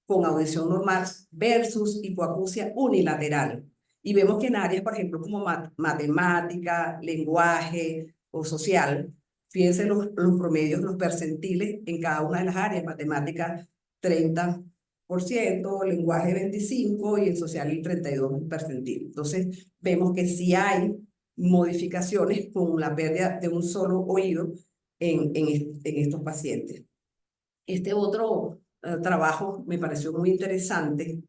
con audición normal versus hipoacusia unilateral. Y vemos que en áreas, por ejemplo, como matemática, lenguaje o social, fíjense los promedios, los percentiles en cada una de las áreas. Matemática 30%, lenguaje 25% y en social el 32% percentil. Entonces, vemos que sí hay modificaciones con la pérdida de un solo oído en estos pacientes. Este otro trabajo me pareció muy interesante,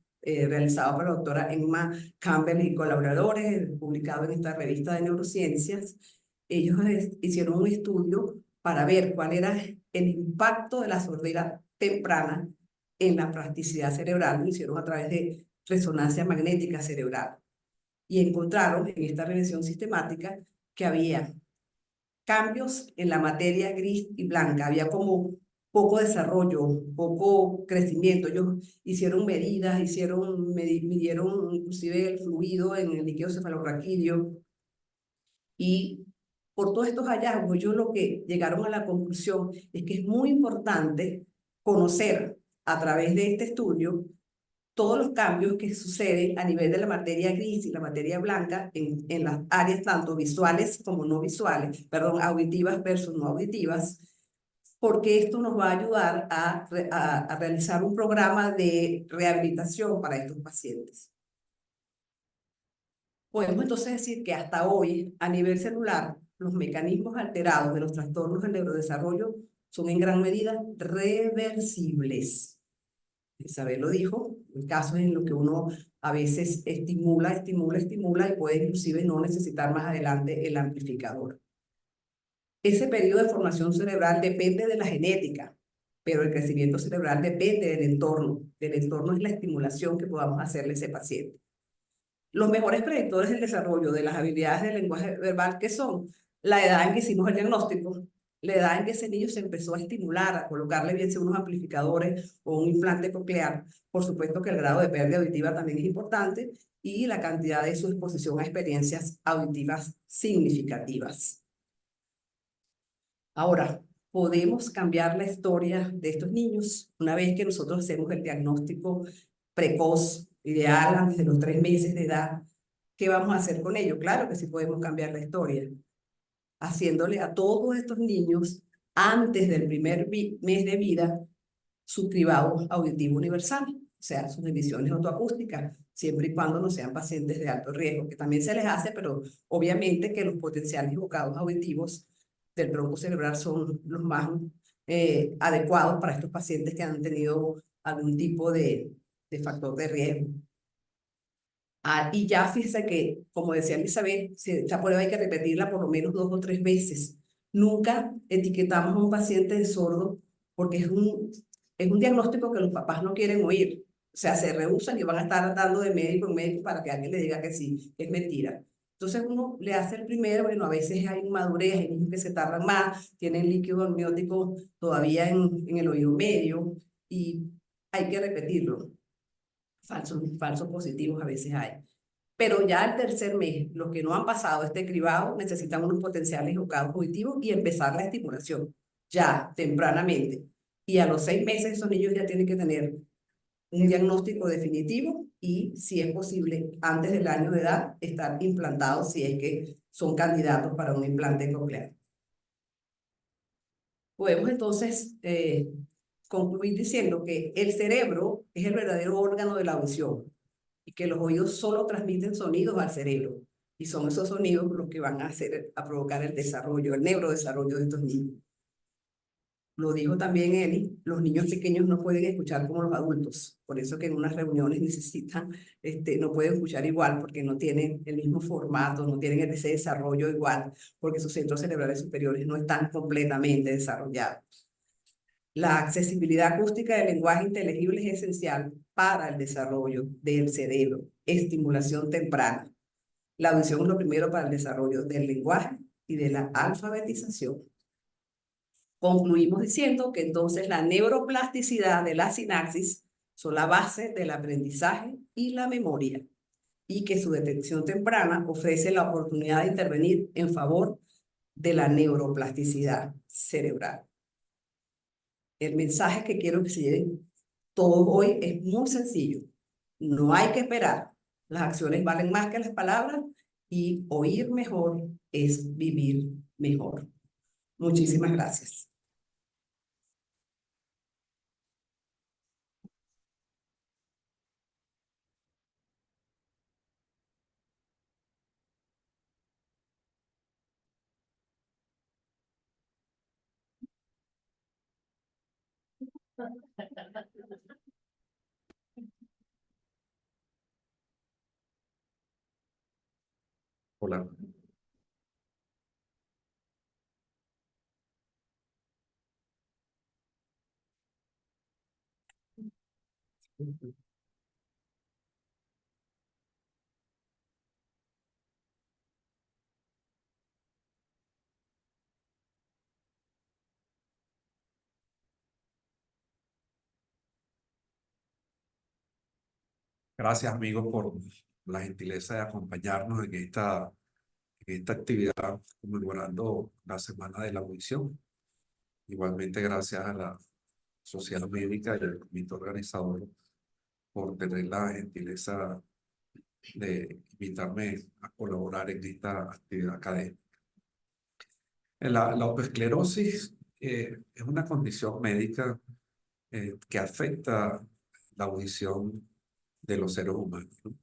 realizado por la doctora Emma Campbell y colaboradores, publicado en esta revista de neurociencias. Ellos hicieron un estudio para ver cuál era el impacto de la sordera temprana en la plasticidad cerebral. Lo hicieron a través de resonancia magnética cerebral. Y encontraron en esta revisión sistemática que había cambios en la materia gris y blanca, había como poco desarrollo, poco crecimiento. Ellos hicieron medidas, midieron inclusive el fluido en el líquido cefalorraquídeo, y por todos estos hallazgos ellos lo que llegaron a la conclusión es que es muy importante conocer a través de este estudio todos los cambios que suceden a nivel de la materia gris y la materia blanca en las áreas tanto visuales como no visuales, perdón, auditivas versus no auditivas, porque esto nos va a ayudar a realizar un programa de rehabilitación para estos pacientes. Podemos entonces decir que hasta hoy, a nivel celular, los mecanismos alterados de los trastornos del neurodesarrollo son en gran medida reversibles. Isabel lo dijo, en casos en los que uno a veces estimula y puede inclusive no necesitar más adelante el amplificador. Ese periodo de formación cerebral depende de la genética, pero el crecimiento cerebral depende del entorno. Del entorno es la estimulación que podamos hacerle a ese paciente. Los mejores predictores del desarrollo de las habilidades del lenguaje verbal, ¿qué son? La edad en que hicimos el diagnóstico, la edad en que ese niño se empezó a estimular, a colocarle bien sea unos amplificadores o un implante coclear. Por supuesto que el grado de pérdida auditiva también es importante, y la cantidad de su exposición a experiencias auditivas significativas. Ahora, podemos cambiar la historia de estos niños una vez que nosotros hacemos el diagnóstico precoz, ideal, antes de los 3 meses de edad. ¿Qué vamos a hacer con ellos? Claro que sí podemos cambiar la historia, haciéndole a todos estos niños, antes del primer mes de vida, su cribado auditivo universal, o sea, sus emisiones autoacústicas, siempre y cuando no sean pacientes de alto riesgo, que también se les hace, pero obviamente que los potenciales bocados auditivos del tronco cerebral son los más adecuados para estos pacientes que han tenido algún tipo de factor de riesgo. Y ya fíjese que, como decía Elizabeth, esta prueba hay que repetirla por lo menos 2 o 3 veces. Nunca etiquetamos a un paciente de sordo porque es un diagnóstico que los papás no quieren oír. O sea, se rehúsan y van a estar dando de médico en médico para que alguien le diga que sí, es mentira. Entonces uno le hace el primero, bueno, a veces hay inmadurez, hay niños que se tardan más, tienen líquido amniótico todavía en el oído medio, y hay que repetirlo. Falsos positivos a veces hay. Pero ya al tercer mes, los que no han pasado este cribado necesitan unos potenciales bocados auditivos y empezar la estimulación ya tempranamente. Y a los 6 meses esos niños ya tienen que tener un diagnóstico definitivo y, si es posible, antes del año de edad, estar implantados si es que son candidatos para un implante coclear. Podemos entonces concluir diciendo que el cerebro es el verdadero órgano de la audición y que los oídos solo transmiten sonidos al cerebro, y son esos sonidos los que van a provocar el desarrollo, el neurodesarrollo de estos niños. Lo dijo también Eli, los niños pequeños no pueden escuchar como los adultos, por eso que en unas reuniones necesitan, no pueden escuchar igual porque no tienen el mismo formato, no tienen ese desarrollo igual, porque sus centros cerebrales superiores no están completamente desarrollados. La accesibilidad acústica del lenguaje inteligible es esencial para el desarrollo del cerebro, estimulación temprana. La audición es lo primero para el desarrollo del lenguaje y de la alfabetización. Concluimos diciendo que entonces la neuroplasticidad de la sinapsis son la base del aprendizaje y la memoria, y que su detección temprana ofrece la oportunidad de intervenir en favor de la neuroplasticidad cerebral. El mensaje que quiero que se lleven todos hoy es muy sencillo. No hay que esperar. Las acciones valen más que las palabras, y oír mejor es vivir mejor. Muchísimas gracias. Hola. Gracias, amigos, por la gentileza de acompañarnos en esta actividad conmemorando la Semana de la Audición. Igualmente, gracias a la Sociedad Médica y al comité organizador por tener la gentileza de invitarme a colaborar en esta actividad académica. La autoesclerosis es una condición médica que afecta la audición de los seres humanos, ¿no?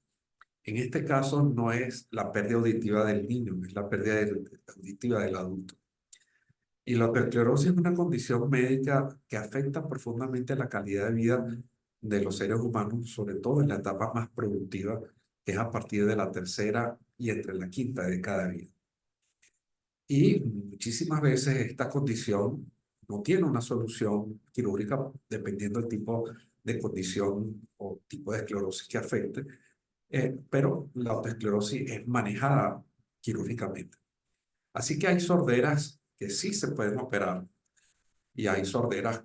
En este caso no es la pérdida auditiva del niño, es la pérdida auditiva del adulto. Y la autoesclerosis es una condición médica que afecta profundamente la calidad de vida de los seres humanos, sobre todo en la etapa más productiva, que es a partir de la tercera y entre la quinta década de vida. Y muchísimas veces esta condición no tiene una solución quirúrgica dependiendo del tipo de condición o tipo de esclerosis que afecte, pero la autoesclerosis es manejada quirúrgicamente. Así que hay sorderas que sí se pueden operar y hay sorderas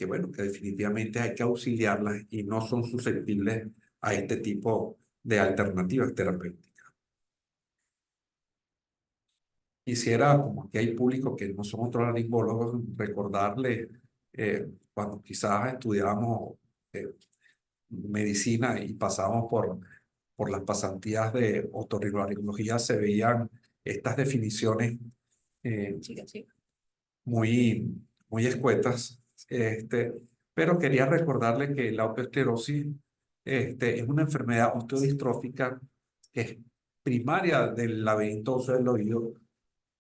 bueno, que definitivamente hay que auxiliarlas y no son susceptibles a este tipo de alternativas terapéuticas. Quisiera, como aquí hay público que no son otorrinolaringólogos, recordarle cuando quizás estudiábamos medicina y pasamos por las pasantías de otorrinolaringología, se veían estas definiciones eh, muy escuetas, pero quería recordarle que la autoesclerosis es una enfermedad osteodistrófica que es primaria del laberinto óseo del oído,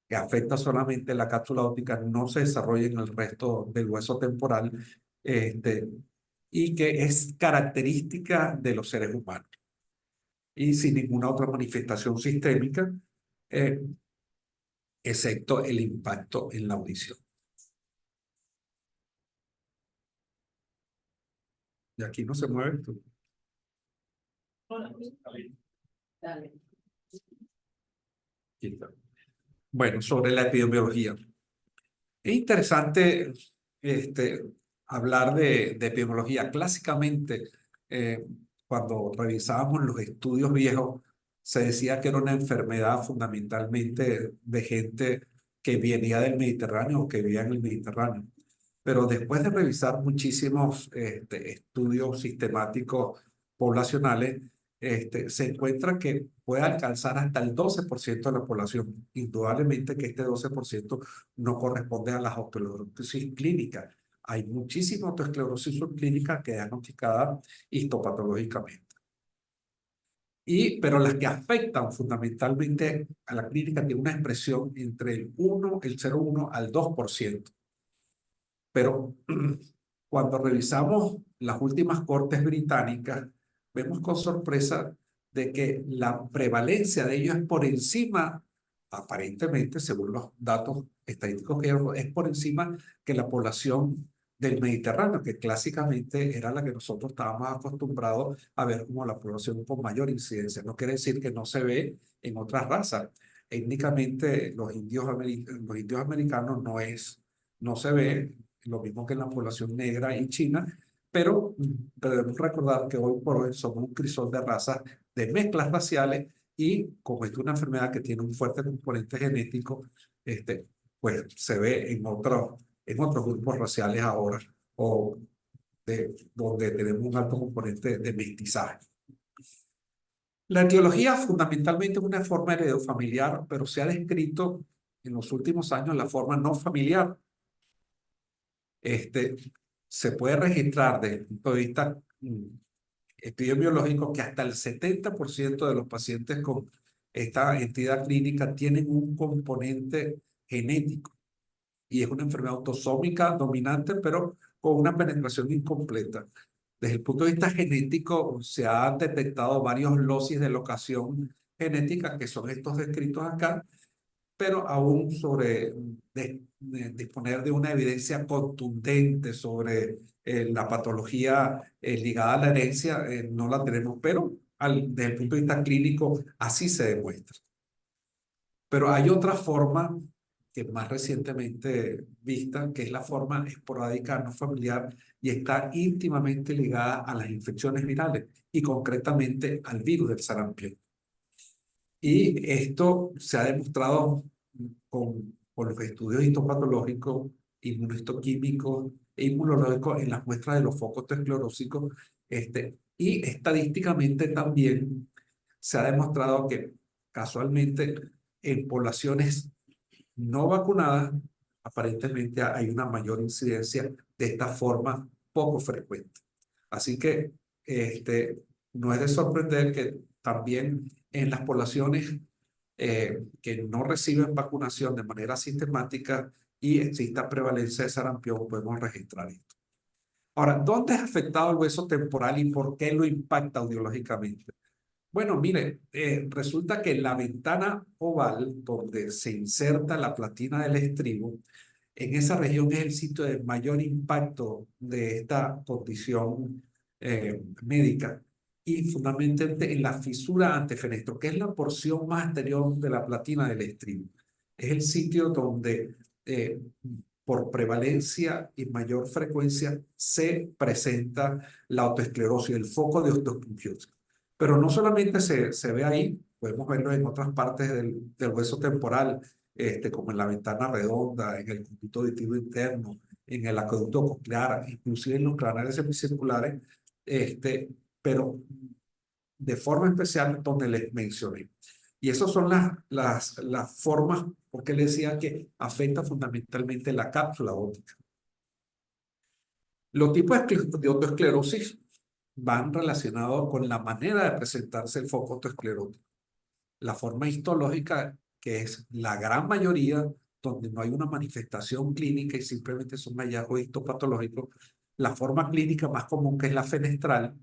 que afecta solamente la cápsula óptica, no se desarrolla en el resto del hueso temporal, y que es característica de los seres humanos y sin ninguna otra manifestación sistémica, eh, excepto el impacto en la audición. Y aquí no se mueve esto. Dale. Aquí está. Bueno, sobre la epidemiología. Es interesante hablar de epidemiología. Clásicamente, cuando revisábamos los estudios viejos, se decía que era una enfermedad fundamentalmente de gente que venía del Mediterráneo o que vivía en el Mediterráneo. Pero después de revisar muchísimos estudios sistemáticos poblacionales, se encuentra que puede alcanzar hasta el 12% de la población. Indudablemente que este 12% no corresponde a la autoesclerosis clínica. Hay muchísima autoesclerosis subclínica que es diagnosticada histopatológicamente. Pero las que afectan fundamentalmente a la clínica tienen una expresión entre el 0,1 al 2%. Pero cuando revisamos las últimas cortes británicas, vemos con sorpresa de que la prevalencia de ellos es por encima, aparentemente, según los datos estadísticos que es por encima que la población del Mediterráneo, que clásicamente era la que nosotros estábamos acostumbrados a ver como la población con mayor incidencia. No quiere decir que no se ve en otras razas. Étnicamente, los indios americanos no se ve lo mismo que en la población negra y china, pero debemos recordar que hoy por hoy somos un crisol de razas, de mezclas raciales, y como es una enfermedad que tiene un fuerte componente genético, pues se ve en otros grupos raciales ahora, o donde tenemos un alto componente de mestizaje. La etiología fundamentalmente es una forma heredofamiliar, pero se ha descrito en los últimos años la forma no familiar. Se puede registrar desde el punto de vista epidemiológico que hasta el 70% de los pacientes con esta entidad clínica tienen un componente genético y es una enfermedad autosómica dominante, pero con una penetración incompleta. Desde el punto de vista genético, se han detectado varios losis de locación genética, que son estos descritos acá, pero aún sobre disponer de una evidencia contundente sobre la patología ligada a la herencia, no la tenemos, pero desde el punto de vista clínico así se demuestra. Pero hay otra forma que más recientemente vista, que es la forma esporádica no familiar y está íntimamente ligada a las infecciones virales y concretamente al virus del sarampión. Y esto se ha demostrado con los estudios histopatológicos, inmunohistoquímicos e inmunológicos en las muestras de los focos esclerosicos. Y estadísticamente también se ha demostrado que casualmente en poblaciones no vacunadas, aparentemente hay una mayor incidencia de esta forma poco frecuente. Así que no es de sorprender que también en las poblaciones que no reciben vacunación de manera sistemática y exista prevalencia de sarampión, podemos registrar esto. Ahora, ¿dónde es afectado el hueso temporal y por qué lo impacta audiológicamente? Bueno, mire, resulta que la ventana oval donde se inserta la platina del estribo, en esa región es el sitio de mayor impacto de esta condición médica y fundamentalmente en la fisura antefenestro, que es la porción más anterior de la platina del estribo. Es el sitio donde por prevalencia y mayor frecuencia se presenta la autoesclerosis, el foco de osteopunciones. Pero no solamente se ve ahí, podemos verlo en otras partes del hueso temporal, como en la ventana redonda, en el conducto auditivo interno, en el acueducto coclear, inclusive en los canales semicirculares, pero de forma especial donde les mencioné. Y esas son las formas, porque les decía que afecta fundamentalmente la cápsula óptica. Los tipos de autoesclerosis van relacionados con la manera de presentarse el foco autoesclerótico. La forma histológica, que es la gran mayoría, donde no hay una manifestación clínica y simplemente son hallazgos histopatológicos. La forma clínica más común, que es la fenestral,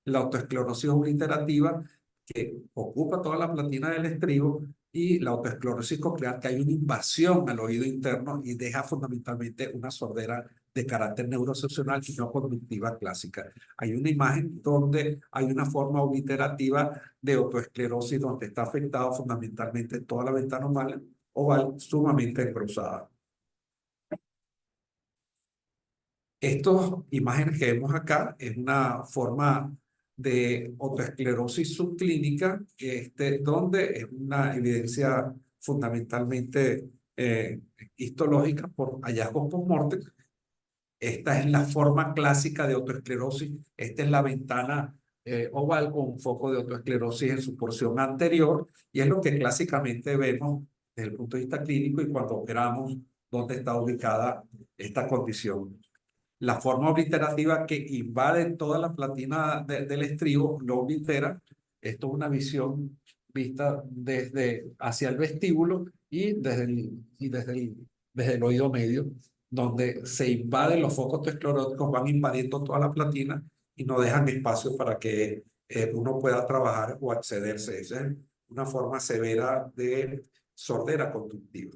la autoesclerosis obliterativa, que ocupa toda la platina del estribo, y la autoesclerosis coclear, que hay una invasión al oído interno y deja fundamentalmente una sordera de carácter neuroexcepcional y no conductiva clásica. Hay una imagen donde hay una forma obliterativa de autoesclerosis donde está afectado fundamentalmente toda la ventana oval sumamente engrosada. Estas imágenes que vemos acá es una forma de autoesclerosis subclínica, donde es una evidencia fundamentalmente histológica por hallazgos post-mortem. Esta es la forma clásica de autoesclerosis. Esta es la ventana oval con un foco de autoesclerosis en su porción anterior y es lo que clásicamente vemos desde el punto de vista clínico y cuando operamos dónde está ubicada esta condición. La forma obliterativa que invade toda la platina del estribo lo oblitera. Esto es una visión vista desde hacia el vestíbulo y desde el oído medio, donde se invaden los focos autoescleróticos, van invadiendo toda la platina y no dejan espacio para que uno pueda trabajar o accederse. Esa es una forma severa de sordera conductiva.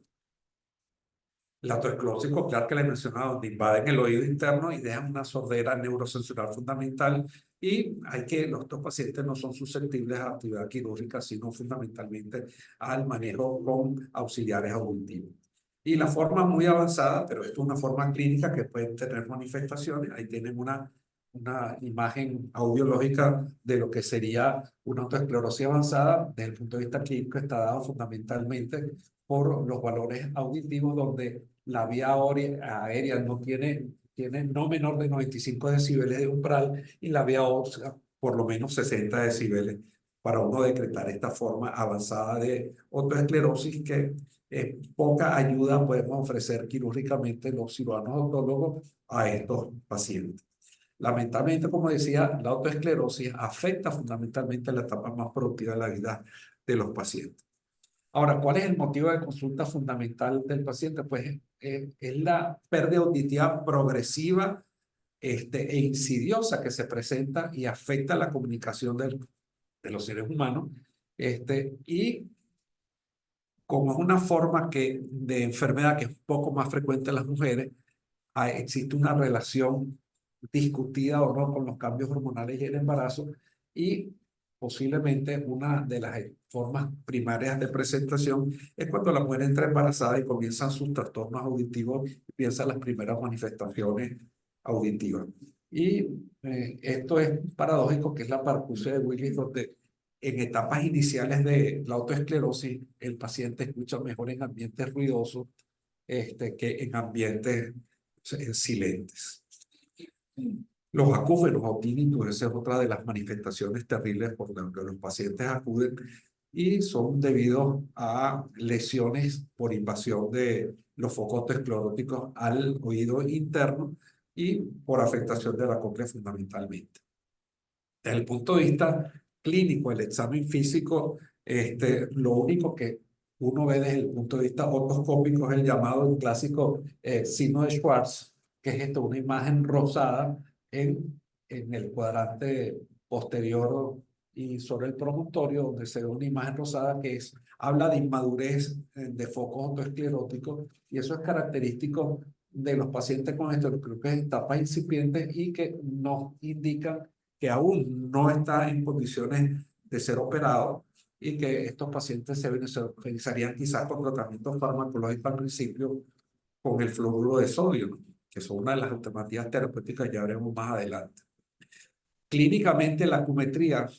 La autoesclerosis coclear que le he mencionado, donde invaden el oído interno y dejan una sordera neurosensorial fundamental, y estos pacientes no son susceptibles a actividad quirúrgica, sino fundamentalmente al manejo con auxiliares auditivos. Y la forma muy avanzada, pero esto es una forma clínica que puede tener manifestaciones. Ahí tienen una imagen audiológica de lo que sería una autoesclerosis avanzada. Desde el punto de vista clínico está dado fundamentalmente por los valores auditivos, donde la vía aérea no tiene no menor de 95 decibeles de umbral y la vía ósea por lo menos 60 decibeles para uno decretar esta forma avanzada de autoesclerosis que poca ayuda podemos ofrecer quirúrgicamente los cirujanos odontólogos a estos pacientes. Lamentablemente, como decía, la autoesclerosis afecta fundamentalmente la etapa más productiva de la vida de los pacientes. Ahora, ¿cuál es el motivo de consulta fundamental del paciente? Pues es la pérdida auditiva progresiva e insidiosa que se presenta y afecta la comunicación de los seres humanos Y como es una forma de enfermedad que es un poco más frecuente en las mujeres, existe una relación discutida o no con los cambios hormonales y el embarazo, y posiblemente una de las formas primarias de presentación es cuando la mujer entra embarazada y comienzan sus trastornos auditivos y piensan las primeras manifestaciones auditivas. Y esto es paradójico, que es la parcusia de Willis, donde en etapas iniciales de la autoesclerosis el paciente escucha mejor en ambientes ruidosos que en ambientes silentes. Los acúfenos o tinnitus, esa es otra de las manifestaciones terribles por las que los pacientes acuden, y son debidos a lesiones por invasión de los focos escleróticos al oído interno y por afectación de la cóclea fundamentalmente. Desde el punto de vista clínico, el examen físico, lo único que uno ve desde el punto de vista otoscópico es el llamado clásico signo de Schwartz, que es una imagen rosada en el cuadrante posterior y sobre el promontorio, donde se ve una imagen rosada que habla de inmadurez de focos otoescleróticos, y eso es característico de los pacientes con estereoclipes en etapas incipientes y que nos indican que aún no está en condiciones de ser operado, y que estos pacientes se beneficiarían quizás con tratamiento farmacológico al principio con el fluoruro de sodio, que son una de las alternativas terapéuticas que ya veremos más adelante. Clínicamente, la acumetría,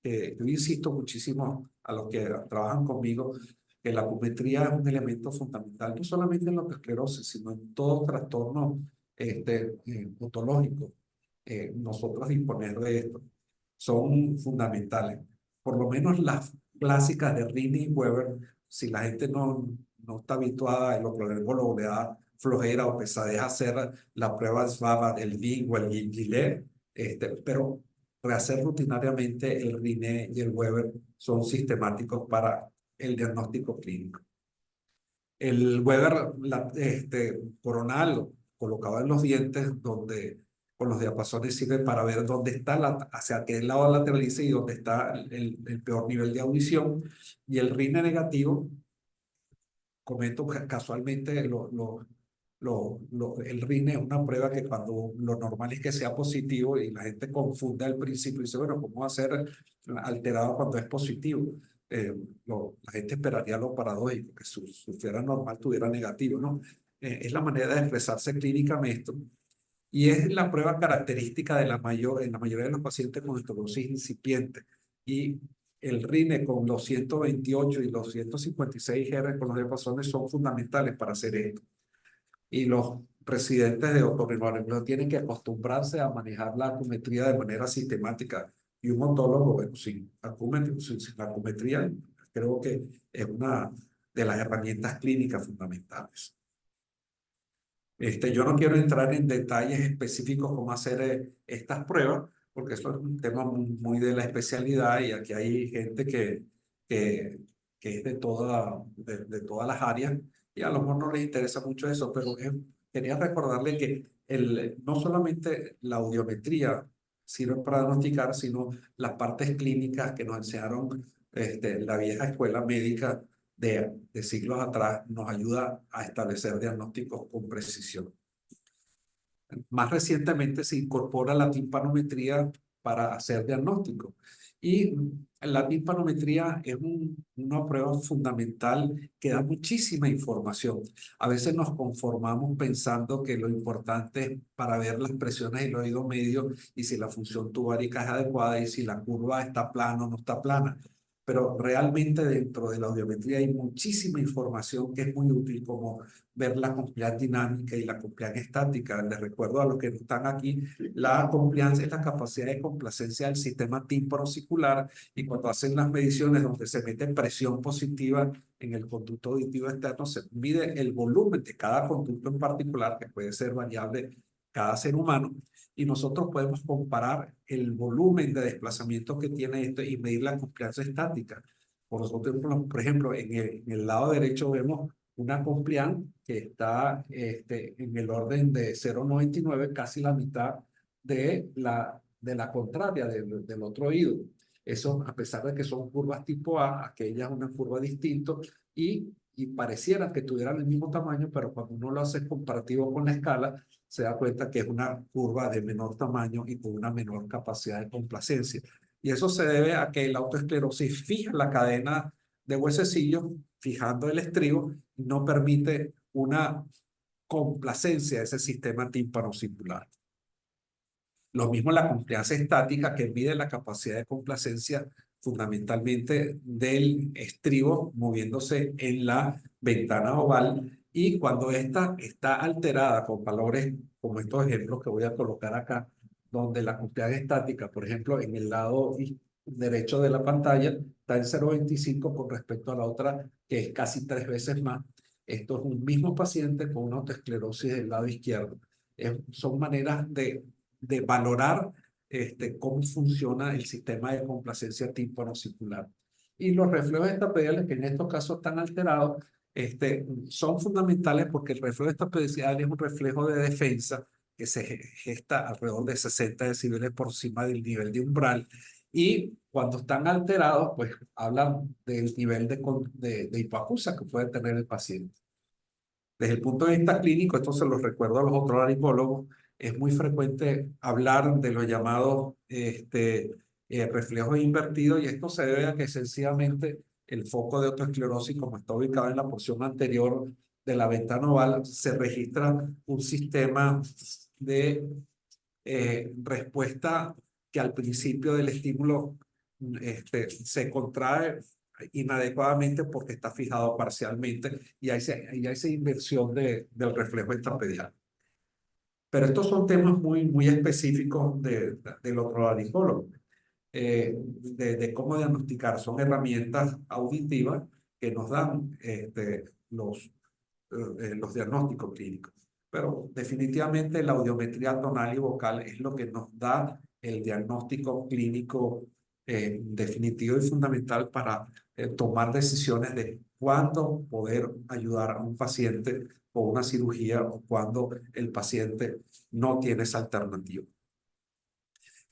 yo insisto muchísimo a los que trabajan conmigo, que la acumetría es un elemento fundamental, no solamente en la esclerosis, sino en todo trastorno otológico. Nosotros disponer de esto son fundamentales. Por lo menos las clásicas de Rinne y Weber, si la gente no está habituada, el otolaringólogo le da flojera o pesadez hacer la prueba SBABA del VIG o el Gillet, pero rehacer rutinariamente el Rinne y el Weber son sistemáticos para el diagnóstico clínico. El Weber coronal colocado en los dientes, donde con los diapasones sirve para ver dónde está, hacia qué lado lateraliza y dónde está el peor nivel de audición. Y el Rinne negativo, comento casualmente, el Rinne es una prueba que cuando lo normal es que sea positivo, y la gente confunde al principio y dice, bueno, ¿cómo va a ser alterado cuando es positivo? La gente esperaría lo paradójico, que su fiera normal tuviera negativo, ¿no? Es la manera de expresarse clínicamente, y es la prueba característica en la mayoría de los pacientes con esclerosis incipiente. Y el Rinne con los 128 y los 156 Hz con los diapasones son fundamentales para hacer esto. Y los residentes de otorrinolaringología tienen que acostumbrarse a manejar la acumetría de manera sistemática. Y un odontólogo, bueno, sin la acumetría, creo que es una de las herramientas clínicas fundamentales. Yo no quiero entrar en detalles específicos cómo hacer estas pruebas, porque eso es un tema muy de la especialidad, y aquí hay gente que es de todas las áreas, y a lo mejor no les interesa mucho eso, pero quería recordarle que no solamente la audiometría sirve para diagnosticar, sino las partes clínicas que nos enseñaron la vieja escuela médica de siglos atrás, nos ayuda a establecer diagnósticos con precisión. Más recientemente se incorpora la timpanometría para hacer diagnóstico. Y la timpanometría es una prueba fundamental que da muchísima información. A veces nos conformamos pensando que lo importante es para ver las presiones del oído medio y si la función tubárica es adecuada y si la curva está plana o no está plana. Pero realmente dentro de la audiometría hay muchísima información que es muy útil, como ver la compliance dinámica y la compliance estática. Les recuerdo a los que no están aquí, la compliance es la capacidad de complacencia del sistema tímpano-auricular, y cuando hacen las mediciones donde se mete presión positiva en el conducto auditivo externo, se mide el volumen de cada conducto en particular, que puede ser variable cada ser humano, y nosotros podemos comparar el volumen de desplazamiento que tiene esto y medir la compliance estática. Por ejemplo, en el lado derecho vemos una compliance que está en el orden de 0,99, casi la mitad de la contraria del otro oído. Eso, a pesar de que son curvas tipo A, aquella es una curva distinta y pareciera que tuvieran el mismo tamaño, pero cuando uno lo hace comparativo con la escala, se da cuenta que es una curva de menor tamaño y con una menor capacidad de complacencia. Y eso se debe a que la autoesclerosis fija la cadena de huesecillos, fijando el estribo, y no permite una complacencia de ese sistema tímpano-circular. Lo mismo la compliance estática, que mide la capacidad de complacencia fundamentalmente del estribo moviéndose en la ventana oval, y cuando ésta está alterada con valores como estos ejemplos que voy a colocar acá, donde la compliance estática, por ejemplo, en el lado derecho de la pantalla está en 0,25 con respecto a la otra, que es casi 3 veces más. Esto es un mismo paciente con una autoesclerosis del lado izquierdo. Son maneras de valorar cómo funciona el sistema de complacencia tímpano-circular. Y los reflejos estapediales, que en estos casos están alterados, son fundamentales porque el reflejo estapedial es un reflejo de defensa que se gesta alrededor de 60 decibeles por encima del nivel de umbral. Y cuando están alterados, pues hablan del nivel de hipoacusia que puede tener el paciente. Desde el punto de vista clínico, esto se lo recuerdo a los otorrinolaringólogos, es muy frecuente hablar de los llamados reflejos invertidos, y esto se debe a que sencillamente el foco de autoesclerosis, como está ubicado en la porción anterior de la ventana oval, se registra un sistema de respuesta que al principio del estímulo se contrae inadecuadamente porque está fijado parcialmente, y hay esa inversión del reflejo estapedial. Pero estos son temas muy específicos del otorrinolaringólogo, de cómo diagnosticar. Son herramientas auditivas que nos dan los diagnósticos clínicos. Pero definitivamente la audiometría tonal y vocal es lo que nos da el diagnóstico clínico definitivo y fundamental para tomar decisiones de cuándo poder ayudar a un paciente con una cirugía o cuando el paciente no tiene esa alternativa.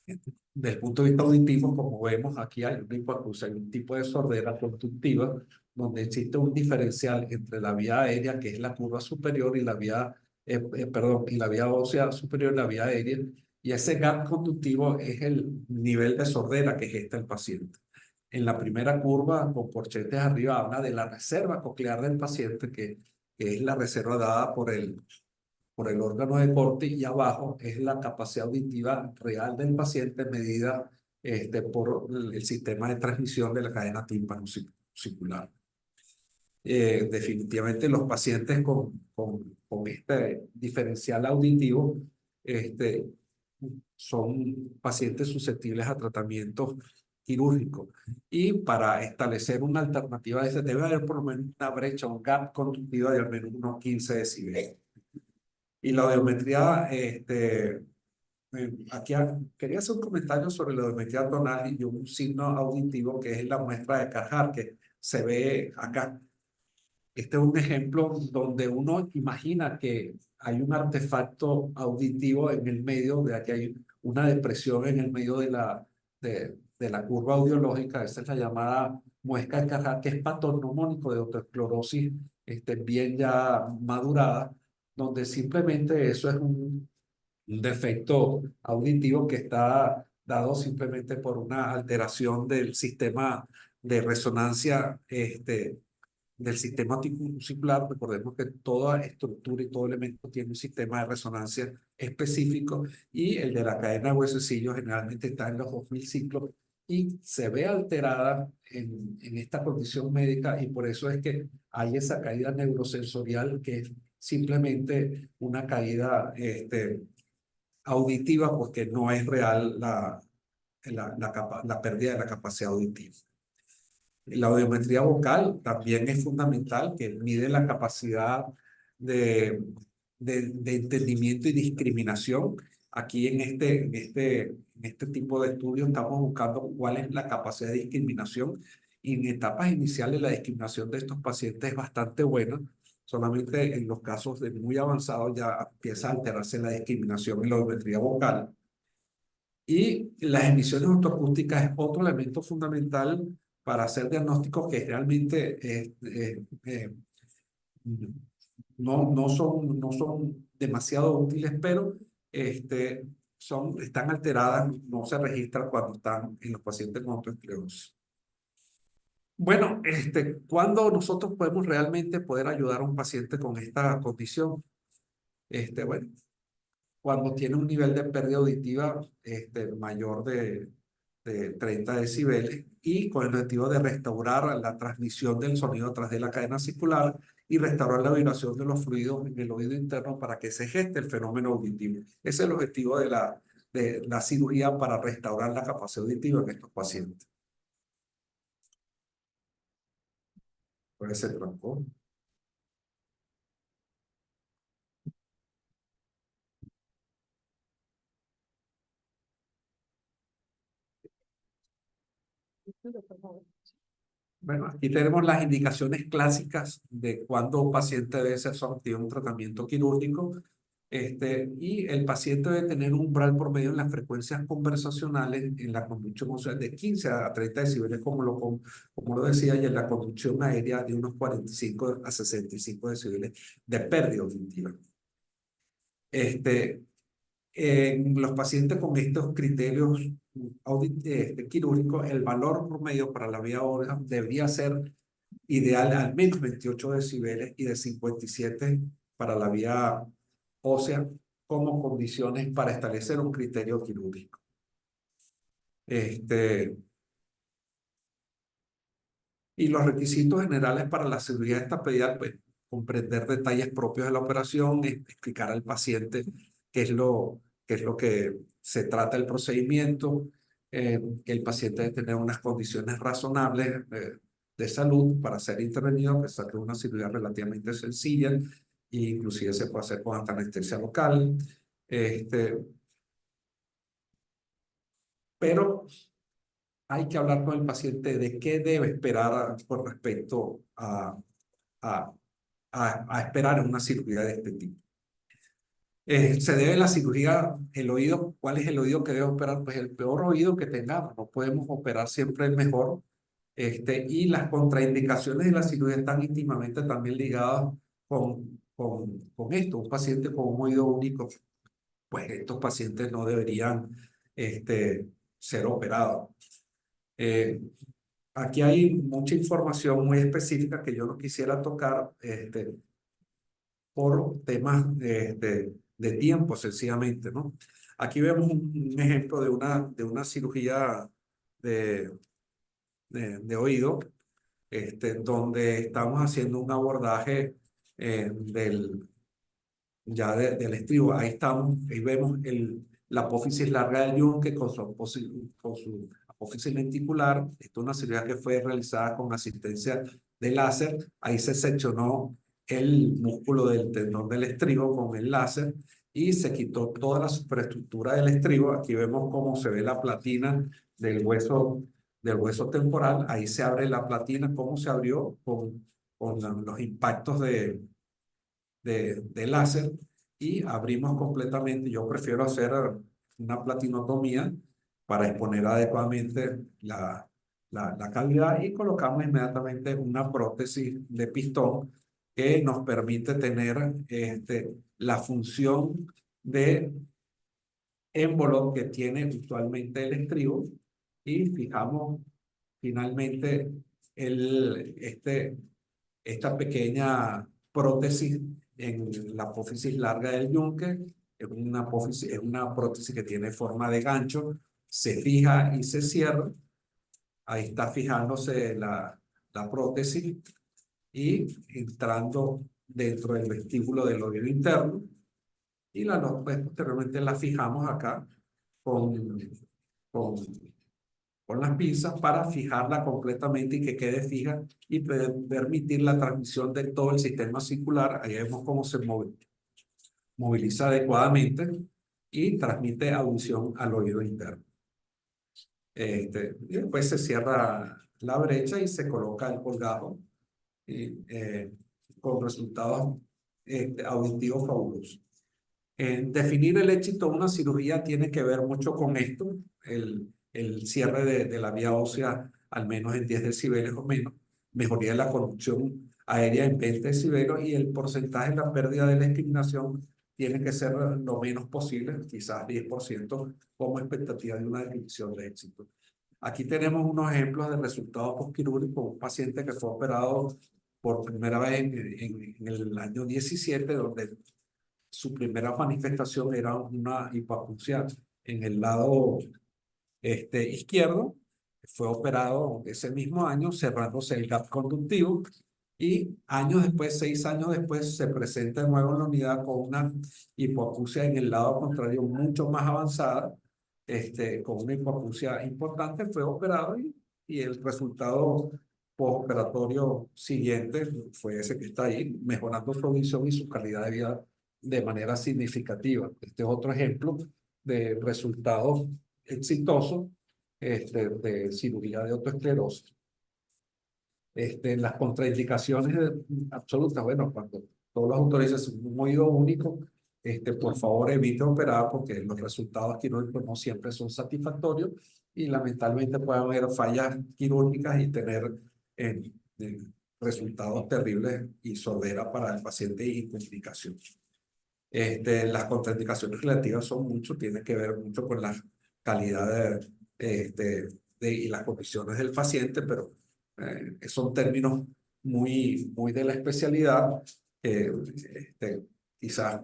Desde el punto de vista auditivo, como vemos aquí, hay una hipoacusia, hay un tipo de sordera conductiva donde existe un diferencial entre la vía aérea, que es la curva superior, y la vía, y la vía ósea superior y la vía aérea, y ese gap conductivo es el nivel de sordera que gesta el paciente. En la primera curva, con corchetes arriba, habla de la reserva coclear del paciente, que es la reserva dada por el órgano de corte, y abajo es la capacidad auditiva real del paciente medida por el sistema de transmisión de la cadena tímpano-circular. Definitivamente los pacientes con este diferencial auditivo son pacientes susceptibles a tratamientos quirúrgicos, y para establecer una alternativa de ese debe haber por lo menos una brecha, un gap conductivo de al menos unos 15 decibeles. Y la audiometría, aquí quería hacer un comentario sobre la audiometría tonal y un signo auditivo que es la muestra de Carhart, que se ve acá. Este es un ejemplo donde uno imagina que hay un artefacto auditivo en el medio, de aquí hay una depresión en el medio de la curva audiológica. Esa es la llamada muesca de Carhart, que es patognomónico de autoesclerosis bien ya madurada, donde simplemente eso es un defecto auditivo que está dado simplemente por una alteración del sistema de resonancia del sistema circular. Recordemos que toda estructura y todo elemento tiene un sistema de resonancia específico, y el de la cadena de huesecillos generalmente está en los 2000 ciclos y se ve alterada en esta condición médica, y por eso es que hay esa caída neurosensorial que es simplemente una caída auditiva, porque no es real la pérdida de la capacidad auditiva. La audiometría vocal también es fundamental, que mide la capacidad de entendimiento y discriminación. Aquí en este tipo de estudios estamos buscando cuál es la capacidad de discriminación, y en etapas iniciales la discriminación de estos pacientes es bastante buena. Solamente en los casos de muy avanzados ya empieza a alterarse la discriminación en la audiometría vocal. Y las emisiones ortoacústicas es otro elemento fundamental para hacer diagnósticos que realmente no son demasiado útiles, pero están alteradas, no se registran cuando están en los pacientes con autoesclerosis. Bueno, ¿cuándo nosotros podemos realmente poder ayudar a un paciente con esta condición? Bueno, cuando tiene un nivel de pérdida auditiva mayor de 30 decibeles y con el objetivo de restaurar la transmisión del sonido a través de la cadena circular y restaurar la vibración de los fluidos en el oído interno para que se geste el fenómeno auditivo. Ese es el objetivo de la cirugía para restaurar la capacidad auditiva en estos pacientes. Puede ser trancó. Bueno, aquí tenemos las indicaciones clásicas de cuando un paciente debe ser sometido a un tratamiento quirúrgico. Y el paciente debe tener un umbral promedio en las frecuencias conversacionales en la conducción emocional de 15 a 30 decibeles, como lo decía, y en la conducción aérea de unos 45 a 65 decibeles de pérdida auditiva. En los pacientes con estos criterios quirúrgicos, el valor promedio para la vía ósea debería ser ideal al menos 28 decibeles y de 57 para la vía ósea como condiciones para establecer un criterio quirúrgico. Y los requisitos generales para la cirugía estapedial, pues, comprender detalles propios de la operación, explicar al paciente qué es lo que se trata del procedimiento, que el paciente debe tener unas condiciones razonables de salud para ser intervenido, a pesar que es una cirugía relativamente sencilla, e inclusive se puede hacer con hasta anestesia local. Pero hay que hablar con el paciente de qué debe esperar con respecto a esperar en una cirugía de este tipo. Se debe la cirugía, el oído, ¿cuál es el oído que debe operar? Pues el peor oído que tengamos, no podemos operar siempre el mejor. Y las contraindicaciones de la cirugía están íntimamente también ligadas con esto. Un paciente con un oído único, pues estos pacientes no deberían ser operados. Aquí hay mucha información muy específica que yo no quisiera tocar por temas de tiempo, sencillamente, ¿no? Aquí vemos un ejemplo de una cirugía de oído, donde estamos haciendo un abordaje del estribo. Ahí estamos, ahí vemos la apófisis larga del yunque con su apófisis lenticular. Esto es una cirugía que fue realizada con asistencia de láser. Ahí se seccionó el músculo del tendón del estribo con el láser y se quitó toda la superestructura del estribo. Aquí vemos cómo se ve la platina del hueso temporal. Ahí se abre la platina, cómo se abrió con los impactos de láser, y abrimos completamente. Yo prefiero hacer una platinotomía para exponer adecuadamente la calidad, y colocamos inmediatamente una prótesis de pistón que nos permite tener la función de émbolo que tiene usualmente el estribo, y fijamos finalmente esta pequeña prótesis en la apófisis larga del yunque. Es una prótesis que tiene forma de gancho, se fija y se cierra. Ahí está fijándose la prótesis y entrando dentro del vestíbulo del oído interno, y pues, posteriormente la fijamos acá con, con las pinzas para fijarla completamente y que quede fija y permitir la transmisión de todo el sistema circular. Ahí vemos cómo se moviliza adecuadamente y transmite audición al oído interno. Y después se cierra la brecha y se coloca el colgado con resultados auditivos fabulosos. Definir el éxito de una cirugía tiene que ver mucho con esto, el cierre de la vía ósea al menos en 10 decibeles o menos, mejoría de la conducción aérea en 20 decibelios y el porcentaje de la pérdida de la estimulación tiene que ser lo menos posible, quizás 10% como expectativa de una definición de éxito. Aquí tenemos unos ejemplos de resultados postquirúrgicos, un paciente que fue operado por primera vez en el año 17, donde su primera manifestación era una hipoacusia en el lado izquierdo. Fue operado ese mismo año, cerrándose el gap conductivo. Y años después, 6 años después, se presenta de nuevo en la unidad con una hipoacusia en el lado contrario mucho más avanzada, con una hipoacusia importante. Fue operado y el resultado postoperatorio siguiente fue ese que está ahí, mejorando su audición y su calidad de vida de manera significativa. Este es otro ejemplo de resultados exitosos de cirugía de autoesclerosis. Las contraindicaciones absolutas, bueno, cuando todos los autores son un oído único, por favor evite operar porque los resultados quirúrgicos no siempre son satisfactorios y lamentablemente puede haber fallas quirúrgicas y tener resultados terribles y sordera para el paciente y complicaciones. Las contraindicaciones relativas son mucho, tiene que ver mucho con la calidad y las condiciones del paciente, pero son términos muy de la especialidad, quizás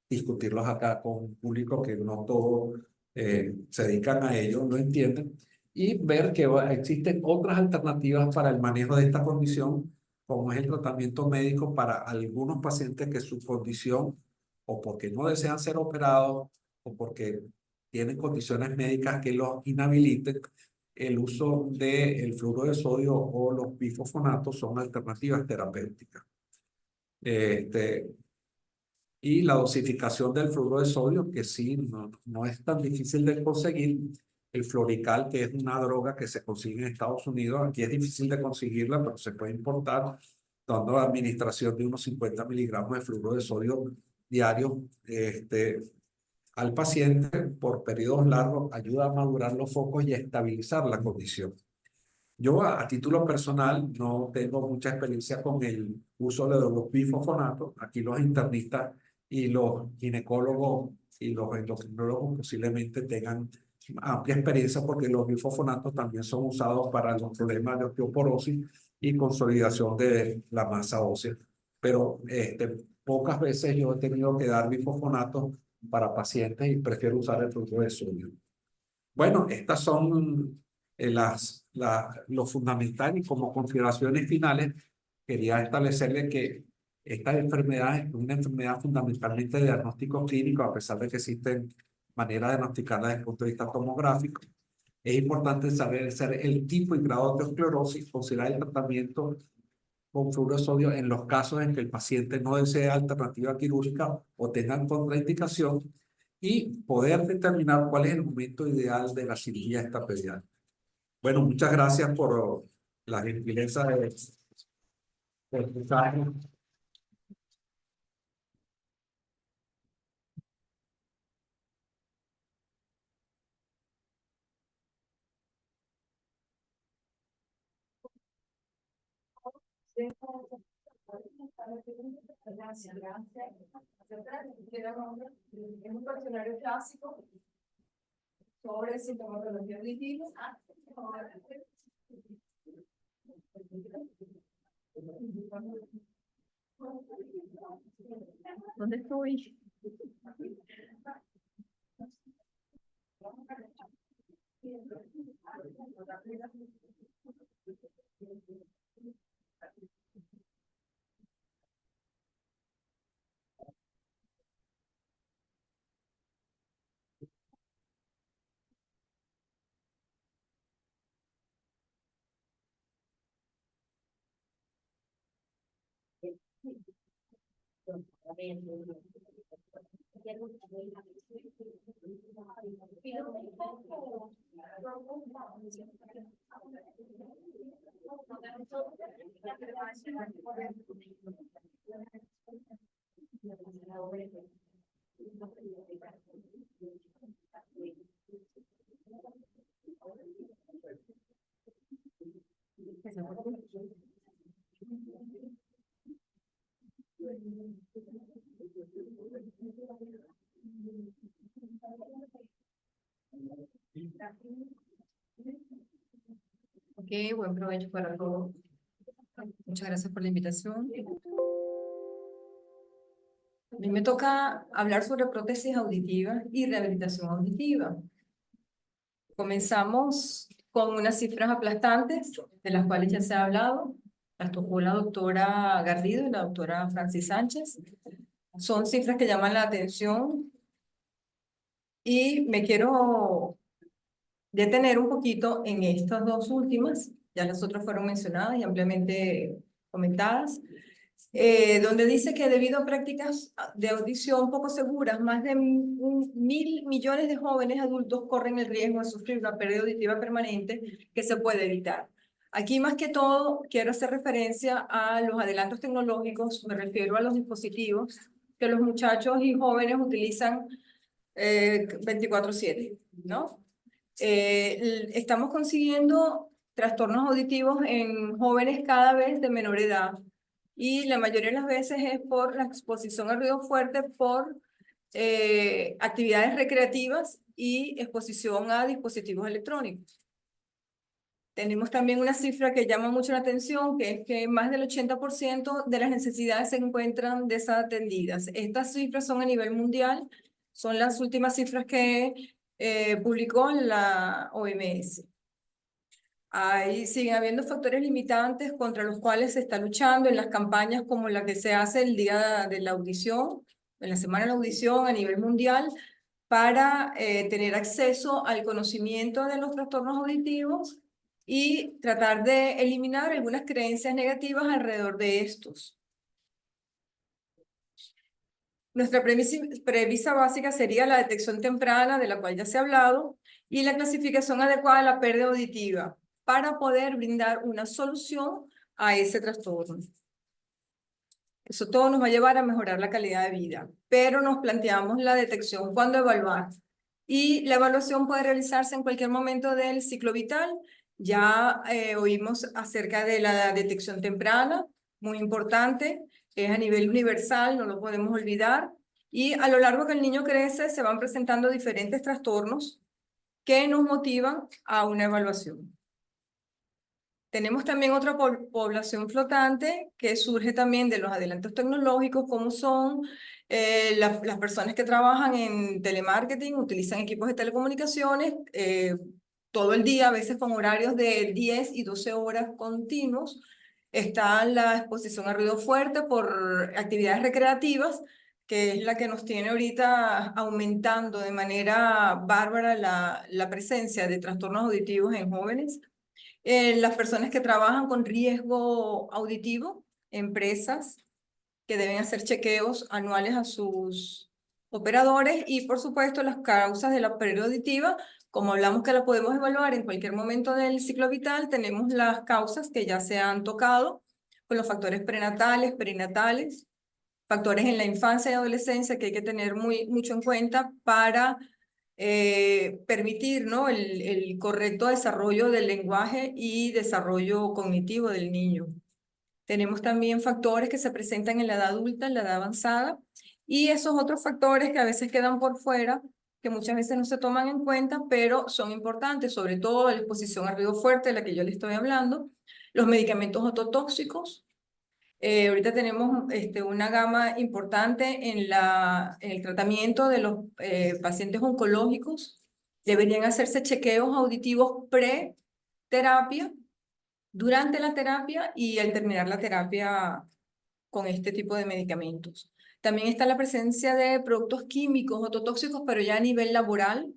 discutirlos acá con un público que no todos se dedican a ello, no entienden, y ver que existen otras alternativas para el manejo de esta condición, como es el tratamiento médico para algunos pacientes que su condición o porque no desean ser operados o porque tienen condiciones médicas que los inhabiliten, el uso del fluoruro de sodio o los bifosfonatos son alternativas terapéuticas. Y la dosificación del fluoruro de sodio, que sí, no es tan difícil de conseguir. El Florical, que es una droga que se consigue en Estados Unidos, aquí es difícil de conseguirla, pero se puede importar, dando la administración de unos 50 miligramos de fluoruro de sodio diario al paciente por periodos largos, ayuda a madurar los focos y a estabilizar la condición. Yo a título personal no tengo mucha experiencia con el uso de los bifosfonatos. Aquí los internistas y los ginecólogos y los endocrinólogos posiblemente tengan amplia experiencia porque los bifosfonatos también son usados para los problemas de osteoporosis y consolidación de la masa ósea. Pero pocas veces yo he tenido que dar bifosfonatos para pacientes y prefiero usar el fluoruro de sodio. Bueno, estas son lo fundamental y como consideraciones finales quería establecerle que esta enfermedad es una enfermedad fundamentalmente de diagnóstico clínico, a pesar de que existen maneras de diagnosticarla desde el punto de vista tomográfico. Es importante saber el tipo y grado de osteosclerosis, considerar el tratamiento con fluoruro de sodio en los casos en que el paciente no desee alternativa quirúrgica o tenga contraindicación y poder determinar cuál es el momento ideal de la cirugía estapedial. Bueno, muchas gracias por la gentileza de escucharme. Gracias, gracias. Es un cuestionario clásico sobre sintomatología auditiva. ¿Dónde estoy? Ok, buen provecho para todos. Muchas gracias por la invitación. A mí me toca hablar sobre prótesis auditiva y rehabilitación auditiva. Comenzamos con unas cifras aplastantes, de las cuales ya se ha hablado. Las tocó la doctora Garrido y la doctora Francis Sánchez. Son cifras que llaman la atención y me quiero detener un poquito en estas dos últimas. Ya las otras fueron mencionadas y ampliamente comentadas. Donde dice que debido a prácticas de audición poco seguras, más de 1.000 millones de jóvenes adultos corren el riesgo de sufrir una pérdida auditiva permanente que se puede evitar. Aquí más que todo quiero hacer referencia a los adelantos tecnológicos, me refiero a los dispositivos que los muchachos y jóvenes utilizan 24/7, ¿no? Estamos consiguiendo trastornos auditivos en jóvenes cada vez de menor edad. Y la mayoría de las veces es por la exposición al ruido fuerte, por actividades recreativas y exposición a dispositivos electrónicos. Tenemos también una cifra que llama mucho la atención, que es que más del 80% de las necesidades se encuentran desatendidas. Estas cifras son a nivel mundial, son las últimas cifras que publicó la OMS. Ahí siguen habiendo factores limitantes contra los cuales se está luchando en las campañas como la que se hace el día de la audición, en la semana de la audición a nivel mundial, para tener acceso al conocimiento de los trastornos auditivos y tratar de eliminar algunas creencias negativas alrededor de estos. Nuestra premisa básica sería la detección temprana, de la cual ya se ha hablado, y la clasificación adecuada de la pérdida auditiva, para poder brindar una solución a ese trastorno. Eso todo nos va a llevar a mejorar la calidad de vida, pero nos planteamos la detección, cuándo evaluar. Y la evaluación puede realizarse en cualquier momento del ciclo vital. Ya oímos acerca de la detección temprana, muy importante, es a nivel universal, no lo podemos olvidar. Y a lo largo que el niño crece, se van presentando diferentes trastornos que nos motivan a una evaluación. Tenemos también otra población flotante que surge también de los adelantos tecnológicos, como son las personas que trabajan en telemarketing, utilizan equipos de telecomunicaciones todo el día, a veces con horarios de 10 y 12 horas continuos. Está la exposición a ruido fuerte por actividades recreativas, que es la que nos tiene ahorita aumentando de manera bárbara la presencia de trastornos auditivos en jóvenes. Las personas que trabajan con riesgo auditivo, empresas que deben hacer chequeos anuales a sus operadores y, por supuesto, las causas de la pérdida auditiva. Como hablamos que la podemos evaluar en cualquier momento del ciclo vital, tenemos las causas que ya se han tocado con los factores prenatales, perinatales, factores en la infancia y adolescencia que hay que tener mucho en cuenta para permitir, ¿no?, el correcto desarrollo del lenguaje y desarrollo cognitivo del niño. Tenemos también factores que se presentan en la edad adulta, en la edad avanzada, y esos otros factores que a veces quedan por fuera, que muchas veces no se toman en cuenta, pero son importantes, sobre todo la exposición al ruido fuerte, de la que yo le estoy hablando, los medicamentos ototóxicos. Ahorita tenemos una gama importante en el tratamiento de los pacientes oncológicos. Deberían hacerse chequeos auditivos pre-terapia, durante la terapia y al terminar la terapia con este tipo de medicamentos. También está la presencia de productos químicos ototóxicos, pero ya a nivel laboral.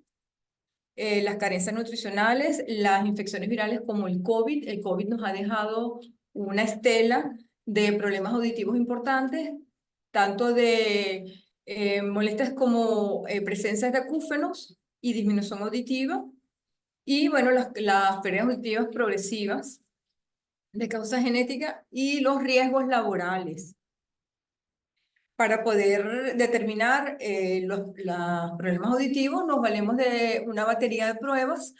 Las carencias nutricionales, las infecciones virales como el COVID. El COVID nos ha dejado una estela de problemas auditivos importantes, tanto de molestias como presencias de acúfenos y disminución auditiva. Y bueno, las pérdidas auditivas progresivas de causa genética y los riesgos laborales. Para poder determinar los problemas auditivos, nos valemos de una batería de pruebas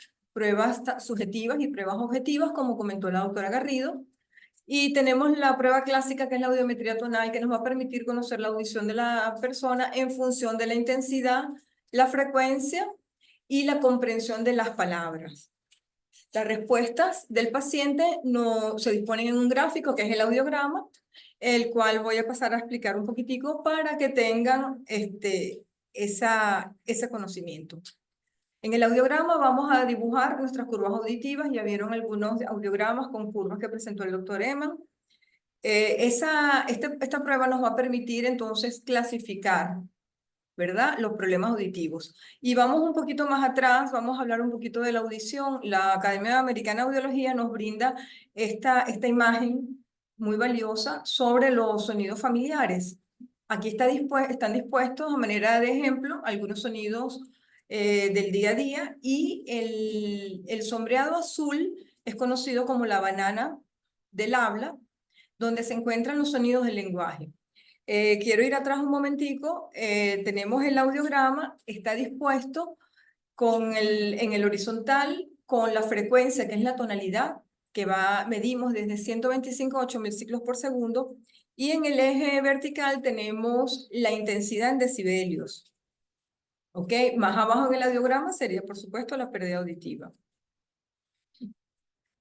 subjetivas y pruebas objetivas, como comentó la doctora Garrido, Y tenemos la prueba clásica, que es la audiometría tonal, que nos va a permitir conocer la audición de la persona en función de la intensidad, la frecuencia y la comprensión de las palabras. Las respuestas del paciente no se disponen en un gráfico, que es el audiograma, el cual voy a pasar a explicar un poquitico para que tengan ese conocimiento. En el audiograma vamos a dibujar nuestras curvas auditivas. Ya vieron algunos audiogramas con curvas que presentó el doctor Eman. Esta prueba nos va a permitir entonces clasificar, ¿verdad?, los problemas auditivos. Y vamos un poquito más atrás, vamos a hablar un poquito de la audición. La Academia Americana de Audiología nos brinda esta imagen muy valiosa sobre los sonidos familiares. Aquí están dispuestos a manera de ejemplo algunos sonidos del día a día, y el sombreado azul es conocido como la banana del habla, donde se encuentran los sonidos del lenguaje. Quiero ir atrás un momentico. Tenemos el audiograma, está dispuesto en el horizontal con la frecuencia, que es la tonalidad, que medimos desde 125 a 8000 ciclos por segundo, y en el eje vertical tenemos la intensidad en decibelios. ¿Ok? Más abajo en el audiograma sería, por supuesto, la pérdida auditiva.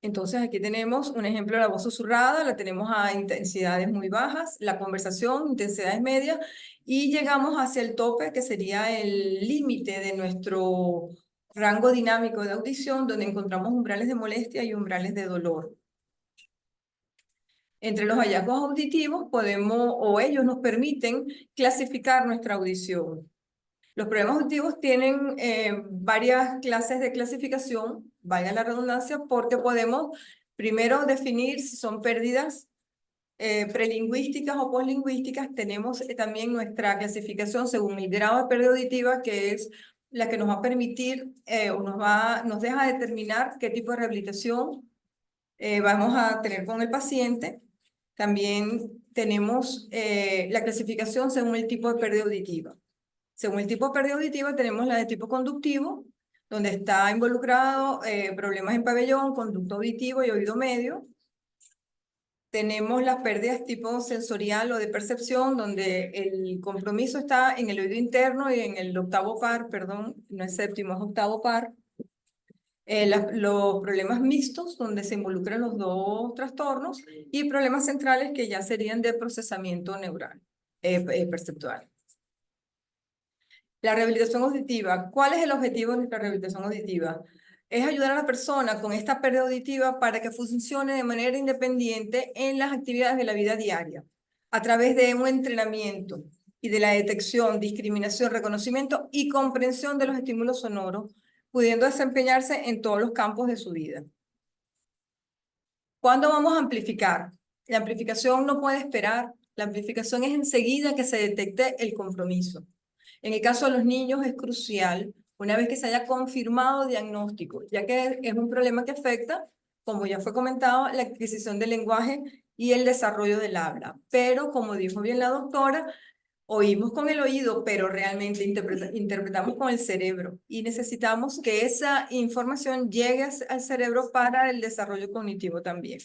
Entonces aquí tenemos un ejemplo de la voz susurrada, la tenemos a intensidades muy bajas, la conversación, intensidades medias, y llegamos hacia el tope, que sería el límite de nuestro rango dinámico de audición, donde encontramos umbrales de molestia y umbrales de dolor. Entre los hallazgos auditivos ellos nos permiten clasificar nuestra audición. Los problemas auditivos tienen varias clases de clasificación, valga la redundancia, porque podemos primero definir si son pérdidas prelingüísticas o postlingüísticas. Tenemos también nuestra clasificación según el grado de pérdida auditiva, que es la que nos va a permitir nos deja determinar qué tipo de rehabilitación vamos a tener con el paciente. También tenemos la clasificación según el tipo de pérdida auditiva. Según el tipo de pérdida auditiva, tenemos la de tipo conductivo, donde está involucrado problemas en pabellón, conducto auditivo y oído medio. Tenemos las pérdidas tipo sensorial o de percepción, donde el compromiso está en el oído interno y en el octavo par, perdón, no es séptimo, es octavo par. Los problemas mixtos, donde se involucran los dos trastornos, y problemas centrales, que ya serían de procesamiento neural, perceptual. La rehabilitación auditiva. ¿Cuál es el objetivo de nuestra rehabilitación auditiva? Es ayudar a la persona con esta pérdida auditiva para que funcione de manera independiente en las actividades de la vida diaria, a través de un entrenamiento y de la detección, discriminación, reconocimiento y comprensión de los estímulos sonoros, pudiendo desempeñarse en todos los campos de su vida. ¿Cuándo vamos a amplificar? La amplificación no puede esperar. La amplificación es enseguida que se detecte el compromiso. En el caso de los niños es crucial una vez que se haya confirmado diagnóstico, ya que es un problema que afecta, como ya fue comentado, la adquisición del lenguaje y el desarrollo del habla. Pero, como dijo bien la doctora, oímos con el oído, pero realmente interpretamos con el cerebro, y necesitamos que esa información llegue al cerebro para el desarrollo cognitivo también.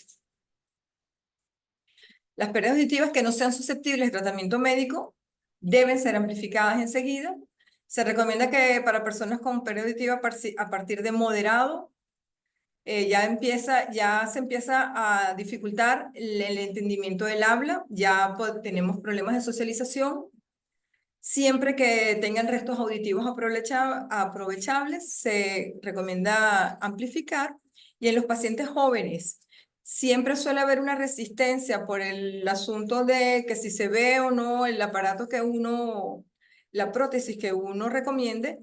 Las pérdidas auditivas que no sean susceptibles de tratamiento médico deben ser amplificadas enseguida. Se recomienda que para personas con pérdida auditiva a partir de moderado, ya se empieza a dificultar el entendimiento del habla, ya tenemos problemas de socialización. Siempre que tengan restos auditivos aprovechables, se recomienda amplificar. Y en los pacientes jóvenes, siempre suele haber una resistencia por el asunto de que si se ve o no el aparato la prótesis que uno recomiende,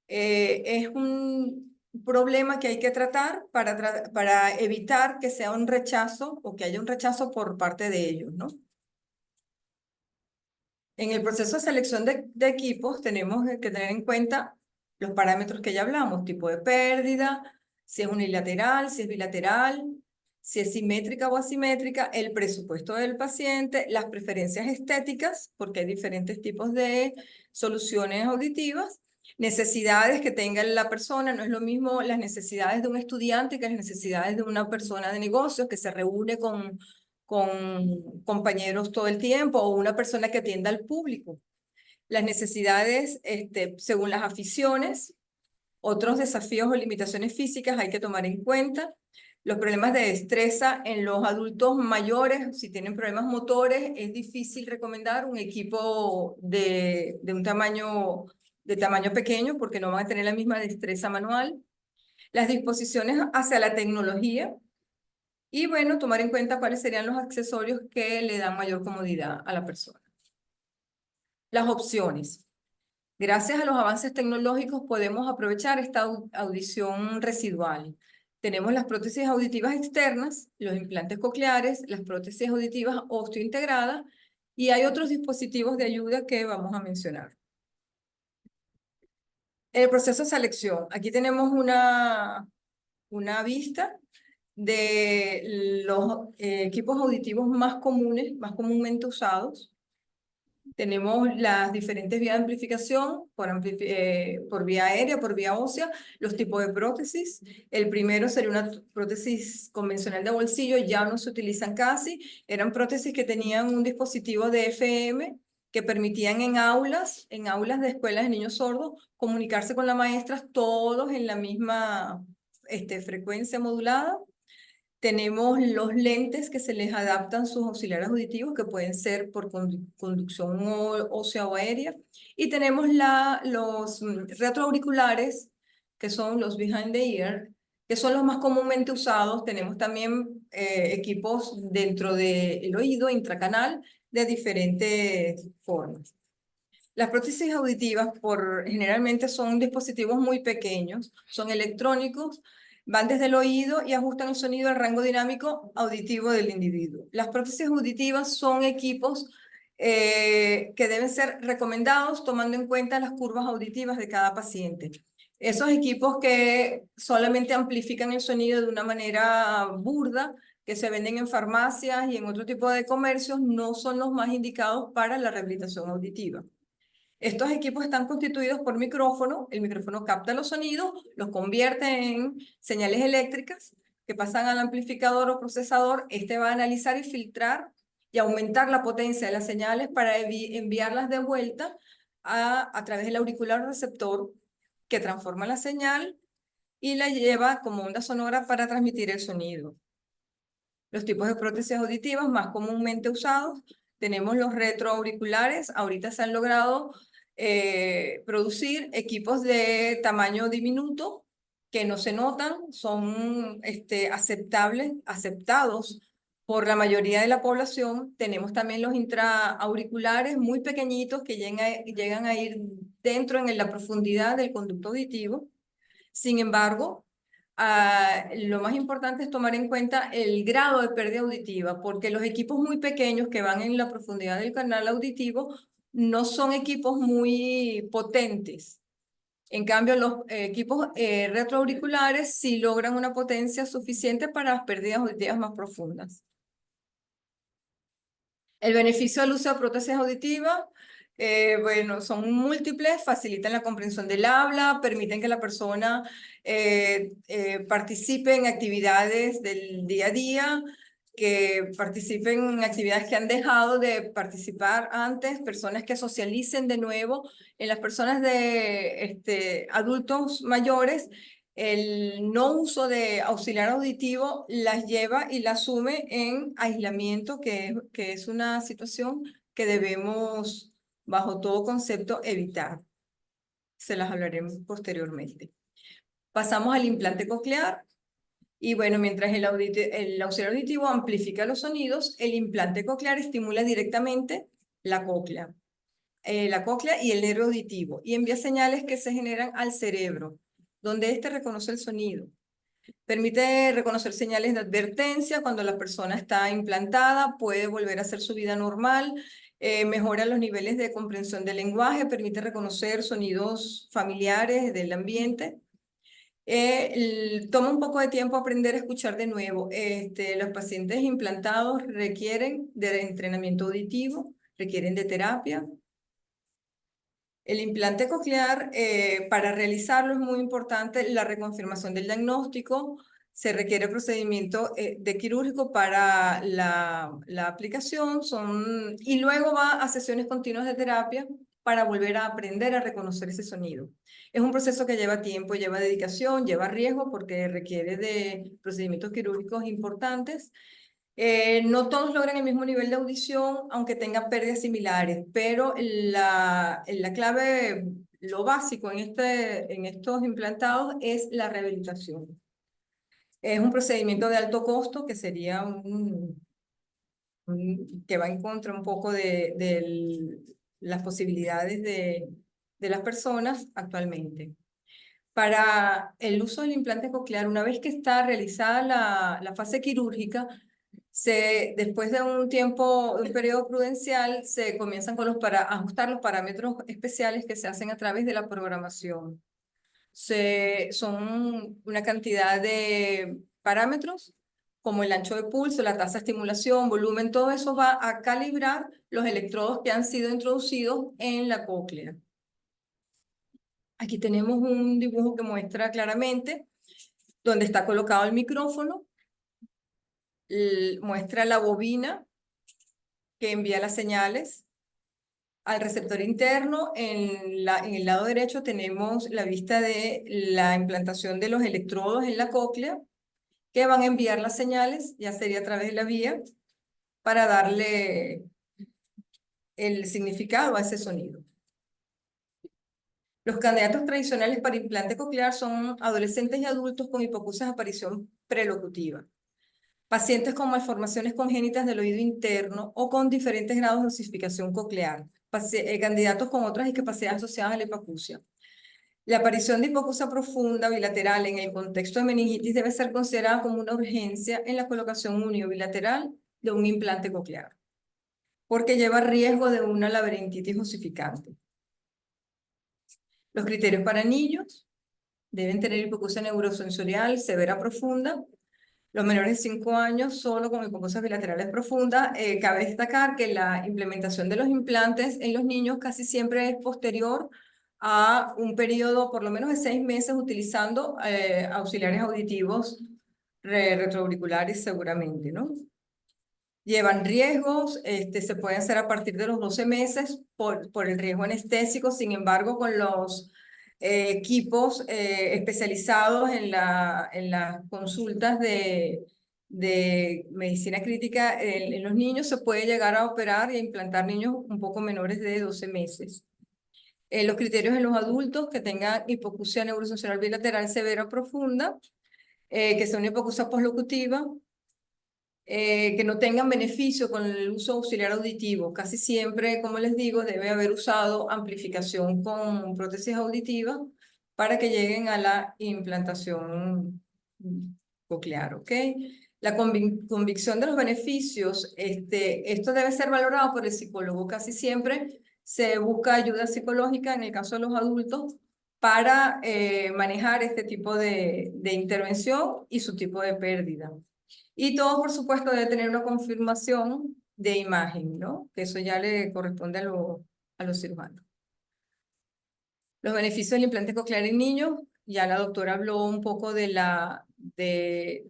es un problema que hay que tratar para evitar que sea un rechazo o que haya un rechazo por parte de ellos, ¿no? En el proceso de selección de equipos tenemos que tener en cuenta los parámetros que ya hablamos: tipo de pérdida, si es unilateral, si es bilateral, si es simétrica o asimétrica, el presupuesto del paciente, las preferencias estéticas, porque hay diferentes tipos de soluciones auditivas, necesidades que tenga la persona. No es lo mismo las necesidades de un estudiante que las necesidades de una persona de negocios que se reúne con con compañeros todo el tiempo o una persona que atienda al público. Las necesidades, según las aficiones, otros desafíos o limitaciones físicas hay que tomar en cuenta. Los problemas de destreza en los adultos mayores, si tienen problemas motores, es difícil recomendar un equipo de un tamaño pequeño porque no van a tener la misma destreza manual. Las disposiciones hacia la tecnología y, bueno, tomar en cuenta cuáles serían los accesorios que le dan mayor comodidad a la persona. Las opciones. Gracias a los avances tecnológicos podemos aprovechar esta audición residual. Tenemos las prótesis auditivas externas, los implantes cocleares, las prótesis auditivas osteointegradas y hay otros dispositivos de ayuda que vamos a mencionar. El proceso de selección. Aquí tenemos una vista de los equipos auditivos más comunes, más comúnmente usados. Tenemos las diferentes vías de amplificación por vía aérea, por vía ósea, los tipos de prótesis. El primero sería una prótesis convencional de bolsillo, ya no se utilizan casi. Eran prótesis que tenían un dispositivo de FM que permitían en aulas de escuelas de niños sordos, comunicarse con las maestras todos en la misma frecuencia modulada. Tenemos los lentes que se les adaptan sus auxiliares auditivos, que pueden ser por conducción ósea o aérea. Y tenemos los retroauriculares, que son los behind the ear, que son los más comúnmente usados. Tenemos también equipos dentro del oído, intracanal, de diferentes formas. Las prótesis auditivas generalmente son dispositivos muy pequeños, son electrónicos, van desde el oído y ajustan el sonido al rango dinámico auditivo del individuo. Las prótesis auditivas son equipos que deben ser recomendados tomando en cuenta las curvas auditivas de cada paciente. Esos equipos que solamente amplifican el sonido de una manera burda, que se venden en farmacias y en otro tipo de comercios, no son los más indicados para la rehabilitación auditiva. Estos equipos están constituidos por micrófono. El micrófono capta los sonidos, los convierte en señales eléctricas que pasan al amplificador o procesador. Este va a analizar y filtrar y aumentar la potencia de las señales para enviarlas de vuelta a través del auricular receptor, que transforma la señal y la lleva como onda sonora para transmitir el sonido. Los tipos de prótesis auditivas más comúnmente usados, tenemos los retroauriculares. Ahorita se han logrado producir equipos de tamaño diminuto que no se notan, son aceptados por la mayoría de la población. Tenemos también los intraauriculares muy pequeñitos que llegan a ir dentro en la profundidad del conducto auditivo. Sin embargo, lo más importante es tomar en cuenta el grado de pérdida auditiva, porque los equipos muy pequeños que van en la profundidad del canal auditivo no son equipos muy potentes. En cambio, los equipos retroauriculares sí logran una potencia suficiente para las pérdidas auditivas más profundas. El beneficio del uso de prótesis auditivas, bueno, son múltiples, facilitan la comprensión del habla, permiten que la persona participe en actividades del día a día, que participen en actividades que han dejado de participar antes, personas que socialicen de nuevo. En las personas de adultos mayores, el no uso de auxiliar auditivo las lleva y las sume en aislamiento, que es una situación que debemos, bajo todo concepto, evitar. Se las hablaremos posteriormente. Pasamos al implante coclear. Y bueno, mientras el auxiliar auditivo amplifica los sonidos, el implante coclear estimula directamente la cóclea y el nervio auditivo y envía señales que se generan al cerebro, donde éste reconoce el sonido. Permite reconocer señales de advertencia cuando la persona está implantada, puede volver a hacer su vida normal, mejora los niveles de comprensión del lenguaje, permite reconocer sonidos familiares del ambiente. Toma un poco de tiempo aprender a escuchar de nuevo. Los pacientes implantados requieren de entrenamiento auditivo, requieren de terapia. El implante coclear, para realizarlo es muy importante la reconfirmación del diagnóstico. se requiere procedimiento de quirúrgico para la aplicación, y luego va a sesiones continuas de terapia para volver a aprender a reconocer ese sonido. Es un proceso que lleva tiempo, lleva dedicación, lleva riesgo porque requiere de procedimientos quirúrgicos importantes. No todos logran el mismo nivel de audición, aunque tengan pérdidas similares, pero la clave, lo básico en estos implantados es la rehabilitación. Es un procedimiento de alto costo que sería que va en contra un poco de las posibilidades de las personas actualmente. Para el uso del implante coclear, una vez que está realizada la fase quirúrgica, después de un tiempo, un periodo prudencial, se comienzan a ajustar los parámetros especiales que se hacen a través de la programación. Son una cantidad de parámetros, como el ancho de pulso, la tasa de estimulación, volumen, todo eso va a calibrar los electrodos que han sido introducidos en la cóclea. Aquí tenemos un dibujo que muestra claramente donde está colocado el micrófono, muestra la bobina que envía las señales al receptor interno. En el lado derecho tenemos la vista de la implantación de los electrodos en la cóclea que van a enviar las señales, ya sería a través de la vía, para darle el significado a ese sonido. Los candidatos tradicionales para implante coclear son adolescentes y adultos con hipoacusia de aparición prelocutiva, pacientes con malformaciones congénitas del oído interno o con diferentes grados de osificación coclear, candidatos con otras discapacidades asociadas a la hipoacusia. La aparición de hipoacusia profunda bilateral en el contexto de meningitis debe ser considerada como una urgencia en la colocación uniobilateral de un implante coclear, porque lleva riesgo de una laberintitis osificante. Los criterios para niños: deben tener hipoacusia neurosensorial severa profunda. Los menores de 5 años solo con hipoacusias bilaterales profundas. Cabe destacar que la implementación de los implantes en los niños casi siempre es posterior a un periodo por lo menos de 6 meses utilizando auxiliares auditivos retroauriculares seguramente, ¿no? Llevan riesgos, se pueden hacer a partir de los 12 meses por el riesgo anestésico. Sin embargo, con los equipos especializados en las consultas de medicina crítica en los niños, se puede llegar a operar e implantar niños un poco menores de 12 meses. Los criterios en los adultos que tengan hipoacusia neurosensorial bilateral severa o profunda, que sea una hipoacusia poslocutiva, que no tengan beneficio con el uso auxiliar auditivo. Casi siempre, como les digo, debe haber usado amplificación con prótesis auditiva para que lleguen a la implantación coclear, ¿ok? La convicción de los beneficios, esto debe ser valorado por el psicólogo. Casi siempre se busca ayuda psicológica en el caso de los adultos para manejar este tipo de intervención y su tipo de pérdida. Y todo, por supuesto, debe tener una confirmación de imagen, ¿no? Que eso ya le corresponde a los cirujanos. Los beneficios del implante coclear en niños: ya la doctora habló un poco del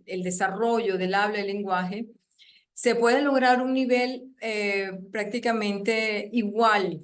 desarrollo del habla y el lenguaje. Se puede lograr un nivel prácticamente igual,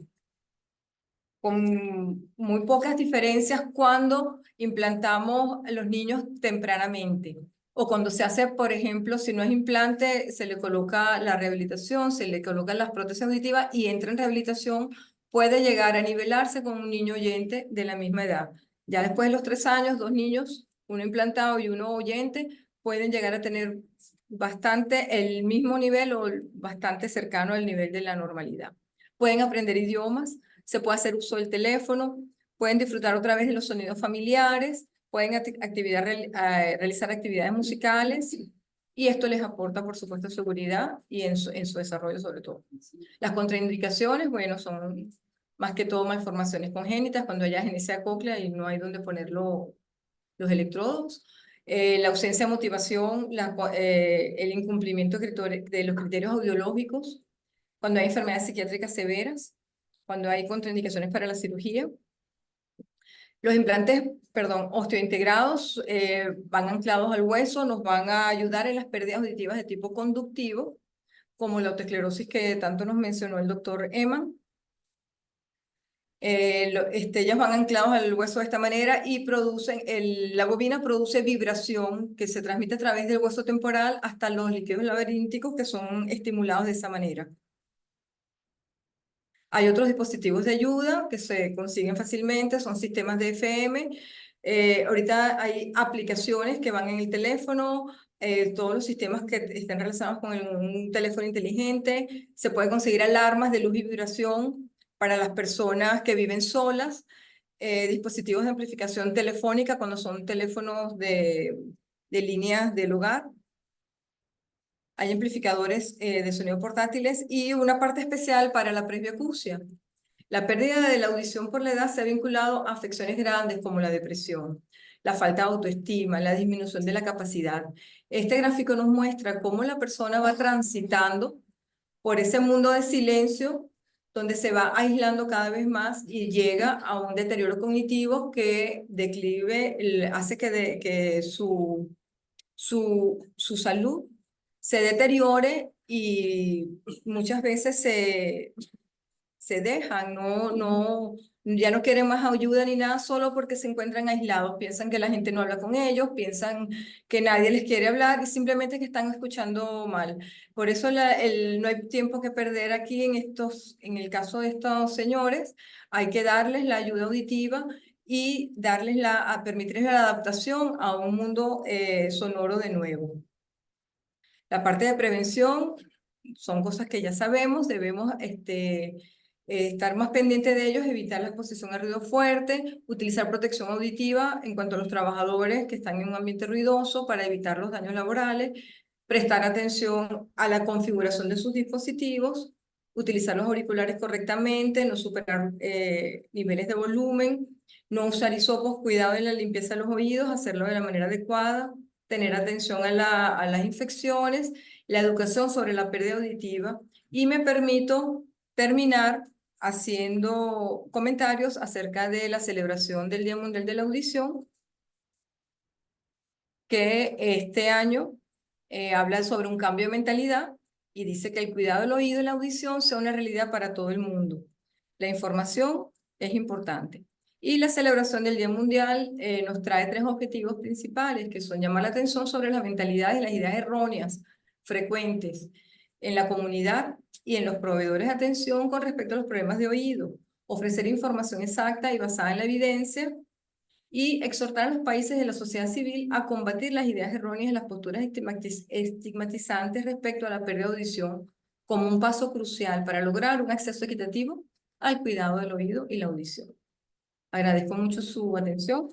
con muy pocas diferencias cuando implantamos a los niños tempranamente. O cuando se hace, por ejemplo, si no es implante, se le coloca la rehabilitación, se le colocan las prótesis auditivas y entra en rehabilitación, puede llegar a nivelarse con un niño oyente de la misma edad. Ya después de los 3 años, 2 niños, uno implantado y uno oyente, pueden llegar a tener bastante el mismo nivel o bastante cercano al nivel de la normalidad. Pueden aprender idiomas, se puede hacer uso del teléfono, pueden disfrutar otra vez de los sonidos familiares, pueden realizar actividades musicales, y esto les aporta, por supuesto, seguridad y en su desarrollo sobre todo. Las contraindicaciones, bueno, son más que todo malformaciones congénitas, cuando hay agenesia cóclea y no hay donde poner los electrodos. La ausencia de motivación, el incumplimiento de los criterios audiológicos, cuando hay enfermedades psiquiátricas severas, cuando hay contraindicaciones para la cirugía. Los implantes, perdón, osteointegrados van anclados al hueso, nos van a ayudar en las pérdidas auditivas de tipo conductivo, como la otoesclerosis que tanto nos mencionó el doctor Eman. Ellas van anclados al hueso de esta manera y producen, la bobina produce vibración que se transmite a través del hueso temporal hasta los líquidos laberínticos que son estimulados de esa manera. Hay otros dispositivos de ayuda que se consiguen fácilmente, son sistemas de FM. Ahorita hay aplicaciones que van en el teléfono, todos los sistemas que estén relacionados con un teléfono inteligente. Se puede conseguir alarmas de luz y vibración para las personas que viven solas, dispositivos de amplificación telefónica cuando son teléfonos de líneas del hogar. Hay amplificadores de sonido portátiles y una parte especial para la presbiacusia. La pérdida de la audición por la edad se ha vinculado a afecciones grandes como la depresión, la falta de autoestima, la disminución de la capacidad. Este gráfico nos muestra cómo la persona va transitando por ese mundo de silencio donde se va aislando cada vez más y llega a un deterioro cognitivo que hace que su salud se deteriore y muchas veces se dejan, ya no quieren más ayuda ni nada solo porque se encuentran aislados, piensan que la gente no habla con ellos, piensan que nadie les quiere hablar y simplemente que están escuchando mal. Por eso no hay tiempo que perder aquí en el caso de estos señores, hay que darles la ayuda auditiva y permitirles la adaptación a un mundo sonoro de nuevo. La parte de prevención son cosas que ya sabemos, debemos estar más pendientes de ellos, evitar la exposición a ruido fuerte, utilizar protección auditiva en cuanto a los trabajadores que están en un ambiente ruidoso para evitar los daños laborales, prestar atención a la configuración de sus dispositivos, utilizar los auriculares correctamente, no superar niveles de volumen, no usar hisopos, cuidado en la limpieza de los oídos, hacerlo de la manera adecuada, tener atención a las infecciones, la educación sobre la pérdida auditiva y me permito terminar haciendo comentarios acerca de la celebración del Día Mundial de la Audición, que este año habla sobre un cambio de mentalidad y dice que el cuidado del oído y la audición sea una realidad para todo el mundo. La información es importante. Y la celebración del Día Mundial nos trae 3 objetivos principales, que son llamar la atención sobre las mentalidades y las ideas erróneas frecuentes en la comunidad y en los proveedores de atención con respecto a los problemas de oído, ofrecer información exacta y basada en la evidencia y exhortar a los países de la sociedad civil a combatir las ideas erróneas y las posturas estigmatizantes respecto a la pérdida de audición como un paso crucial para lograr un acceso equitativo al cuidado del oído y la audición. Agradezco mucho su atención.